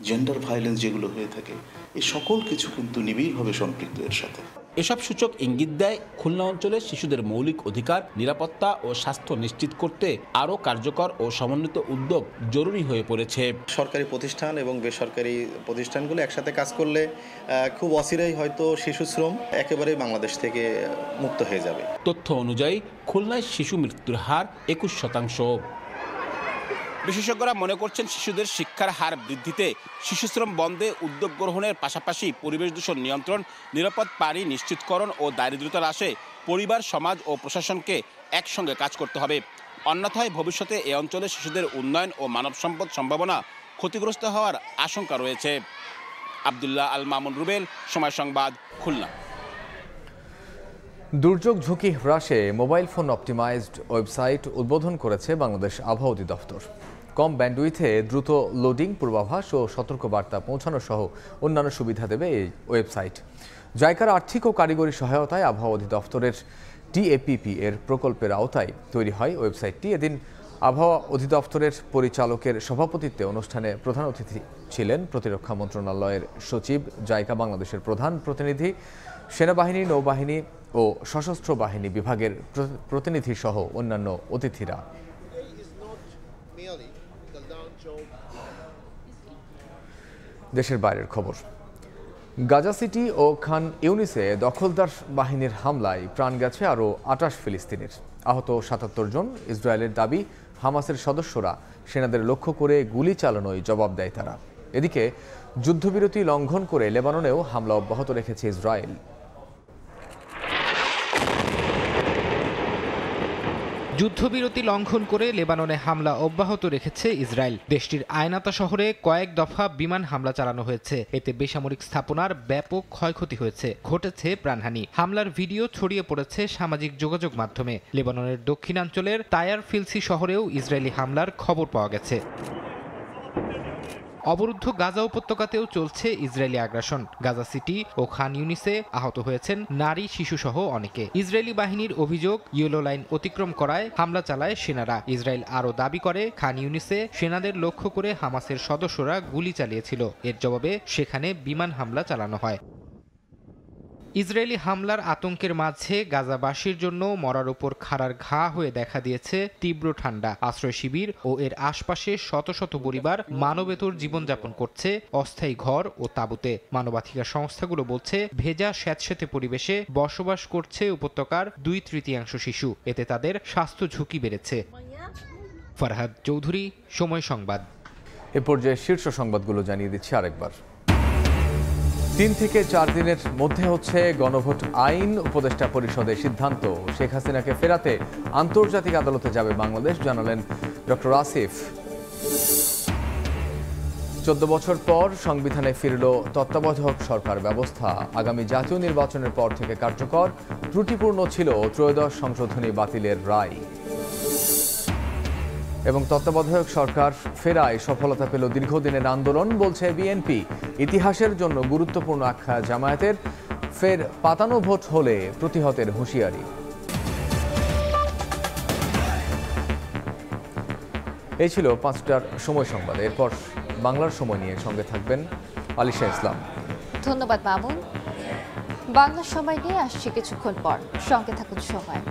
জেন্ডার ভায়োলেন্স যেগুলো হয়ে থাকে, এই সকল কিছু কিন্তু নিবিড়ভাবে সম্পৃক্ত এর সাথে। এসব সূচক ইঙ্গিত দেয় খুলনা অঞ্চলের শিশুদের মৌলিক অধিকার, নিরাপত্তা ও স্বাস্থ্য নিশ্চিত করতে আরও কার্যকর ও সমন্বিত উদ্যোগ জরুরি হয়ে পড়েছে। সরকারি প্রতিষ্ঠান এবং বেসরকারি প্রতিষ্ঠানগুলো একসাথে কাজ করলে খুব অচিরেই হয়তো শিশুশ্রম একেবারে বাংলাদেশ থেকে মুক্ত হয়ে যাবে। তথ্য অনুযায়ী খুলনায় শিশু মৃত্যুর হার 21%। বিশেষজ্ঞরা মনে করছেন, শিশুদের শিক্ষার হার বৃদ্ধিতে শিশুশ্রম বন্ধে উদ্যোগ গ্রহণের পাশাপাশি পরিবেশ দূষণ নিয়ন্ত্রণ, নিরাপদ পানি নিশ্চিতকরণ ও দারিদ্র্যতা হ্রাসে পরিবার, সমাজ ও প্রশাসনকে একসঙ্গে কাজ করতে হবে। অন্যথায় ভবিষ্যতে এ অঞ্চলে শিশুদের উন্নয়ন ও মানব সম্পদ সম্ভাবনা ক্ষতিগ্রস্ত হওয়ার আশঙ্কা রয়েছে। আব্দুল্লাহ আল মামুন রুবেল, সময় সংবাদ, খুলনা। দুর্যোগ ঝুঁকি হ্রাসে মোবাইল ফোন অপটিমাইজড ওয়েবসাইট উদ্বোধন করেছে বাংলাদেশ আবহাওয়া অধিদপ্তর। কম ব্যান্ডউইথে দ্রুত লোডিং, পূর্বাভাস ও সতর্কবার্তা পৌঁছানো সহ অন্যান্য সুবিধা দেবে এই ওয়েবসাইট। জাইকার আর্থিক ও কারিগরি সহায়তায় আবহাওয়া অধিদপ্তরের TAPP এর প্রকল্পের আওতায় তৈরি হয় ওয়েবসাইটটি। এদিন আবহাওয়া অধিদপ্তরের পরিচালকের সভাপতিত্বে অনুষ্ঠানে প্রধান অতিথি ছিলেন প্রতিরক্ষা মন্ত্রণালয়ের সচিব, জাইকা বাংলাদেশের প্রধান প্রতিনিধি, সেনাবাহিনী, নৌবাহিনী ও সশস্ত্র বাহিনী বিভাগের প্রতিনিধি সহ অন্যান্য অতিথিরা। দেশের বাইরের খবর। গাজা সিটি ও খান ইউনিসে দখলদার বাহিনীর হামলায় প্রাণ গেছে আরও 28 ফিলিস্তিনির। আহত 77 জন। ইসরায়েলের দাবি, হামাসের সদস্যরা সেনাদের লক্ষ্য করে গুলি চালানোয় জবাব দেয় তারা। এদিকে যুদ্ধবিরতি লঙ্ঘন করে লেবাননেও হামলা অব্যাহত রেখেছে ইসরায়েল। যুদ্ধবিরতি লঙ্ঘন করে লেবাননে হামলা অব্যাহত রেখেছে ইসরায়েল। দেশটির আয়নাতা শহরে কয়েক দফা বিমান হামলা চালানো হয়েছে। এতে বেসামরিক স্থাপনার ব্যাপক ক্ষয়ক্ষতি হয়েছে, ঘটেছে প্রাণহানি। হামলার ভিডিও ছড়িয়ে পড়েছে সামাজিক যোগাযোগ মাধ্যমে। লেবাননের দক্ষিণাঞ্চলের তায়ার ফিলসি শহরেও ইসরায়েলি হামলার খবর পাওয়া গেছে। অবরুদ্ধ গাজা উপত্যকাতেও চলছে ইসরায়েলি আগ্রাসন। গাজা সিটি ও খান ইউনিসে আহত হয়েছেন নারী, শিশুসহ অনেকে। ইসরায়েলি বাহিনীর অভিযোগ, ইয়েলো লাইন অতিক্রম করায় হামলা চালায় সেনারা। ইসরায়েল আরও দাবি করে, খান ইউনিসে সেনাদের লক্ষ্য করে হামাসের সদস্যরা গুলি চালিয়েছিল। এর জবাবে সেখানে বিমান হামলা চালানো হয়। ইসরায়েলি হামলার আতঙ্কের মাঝে গাজাবাসীর জন্য মরার উপর খাড়ার ঘা হয়ে দেখা দিয়েছে তীব্র ঠান্ডা। আশ্রয় শিবির ও এর আশপাশে শত শত পরিবার মানবেতর জীবনযাপন করছে অস্থায়ী ঘর ও তাঁবুতে। মানবাধিকার সংস্থাগুলো বলছে, ভেজা স্যাঁতসেঁতে পরিবেশে বসবাস করছে উপত্যকার 2/3 শিশু। এতে তাদের স্বাস্থ্য ঝুঁকি বেড়েছে। ফরহাদ চৌধুরী, সময় সংবাদ। এ পর্যায়ে শীর্ষ সংবাদগুলো জানিয়ে দিচ্ছি আরেকবার। 3 থেকে 4 দিনের মধ্যে হচ্ছে গণভোট আইন। উপদেষ্টা পরিষদের সিদ্ধান্ত, শেখ হাসিনাকে ফেরাতে আন্তর্জাতিক আদালতে যাবে বাংলাদেশ, জানালেন ডক্টর আসিফ। 14 বছর পর সংবিধানে ফিরল তত্ত্বাবধায়ক সরকার ব্যবস্থা। আগামী জাতীয় নির্বাচনের পর থেকে কার্যকর। ত্রুটিপূর্ণ ছিল ত্রয়োদশ সংশোধনী বাতিলের রায়। এবং তত্ত্বাবধায়ক সরকার ফেরায় সফলতা পেল দীর্ঘদিনের আন্দোলন, বলছে বিএনপি। ইতিহাসের জন্য গুরুত্বপূর্ণ আখ্যা জামায়াতের। ফের পাতানো ভোট হলে প্রতিহতের হুঁশিয়ারি। এই ছিল 5টার সময় সংবাদ। এরপর বাংলার সময় নিয়ে সঙ্গে থাকবেন আলিশা ইসলাম। ধন্যবাদ মামুন। বাংলার সময় নিয়ে আসছি কিছুক্ষণ পর, সঙ্গে থাকুন সময়।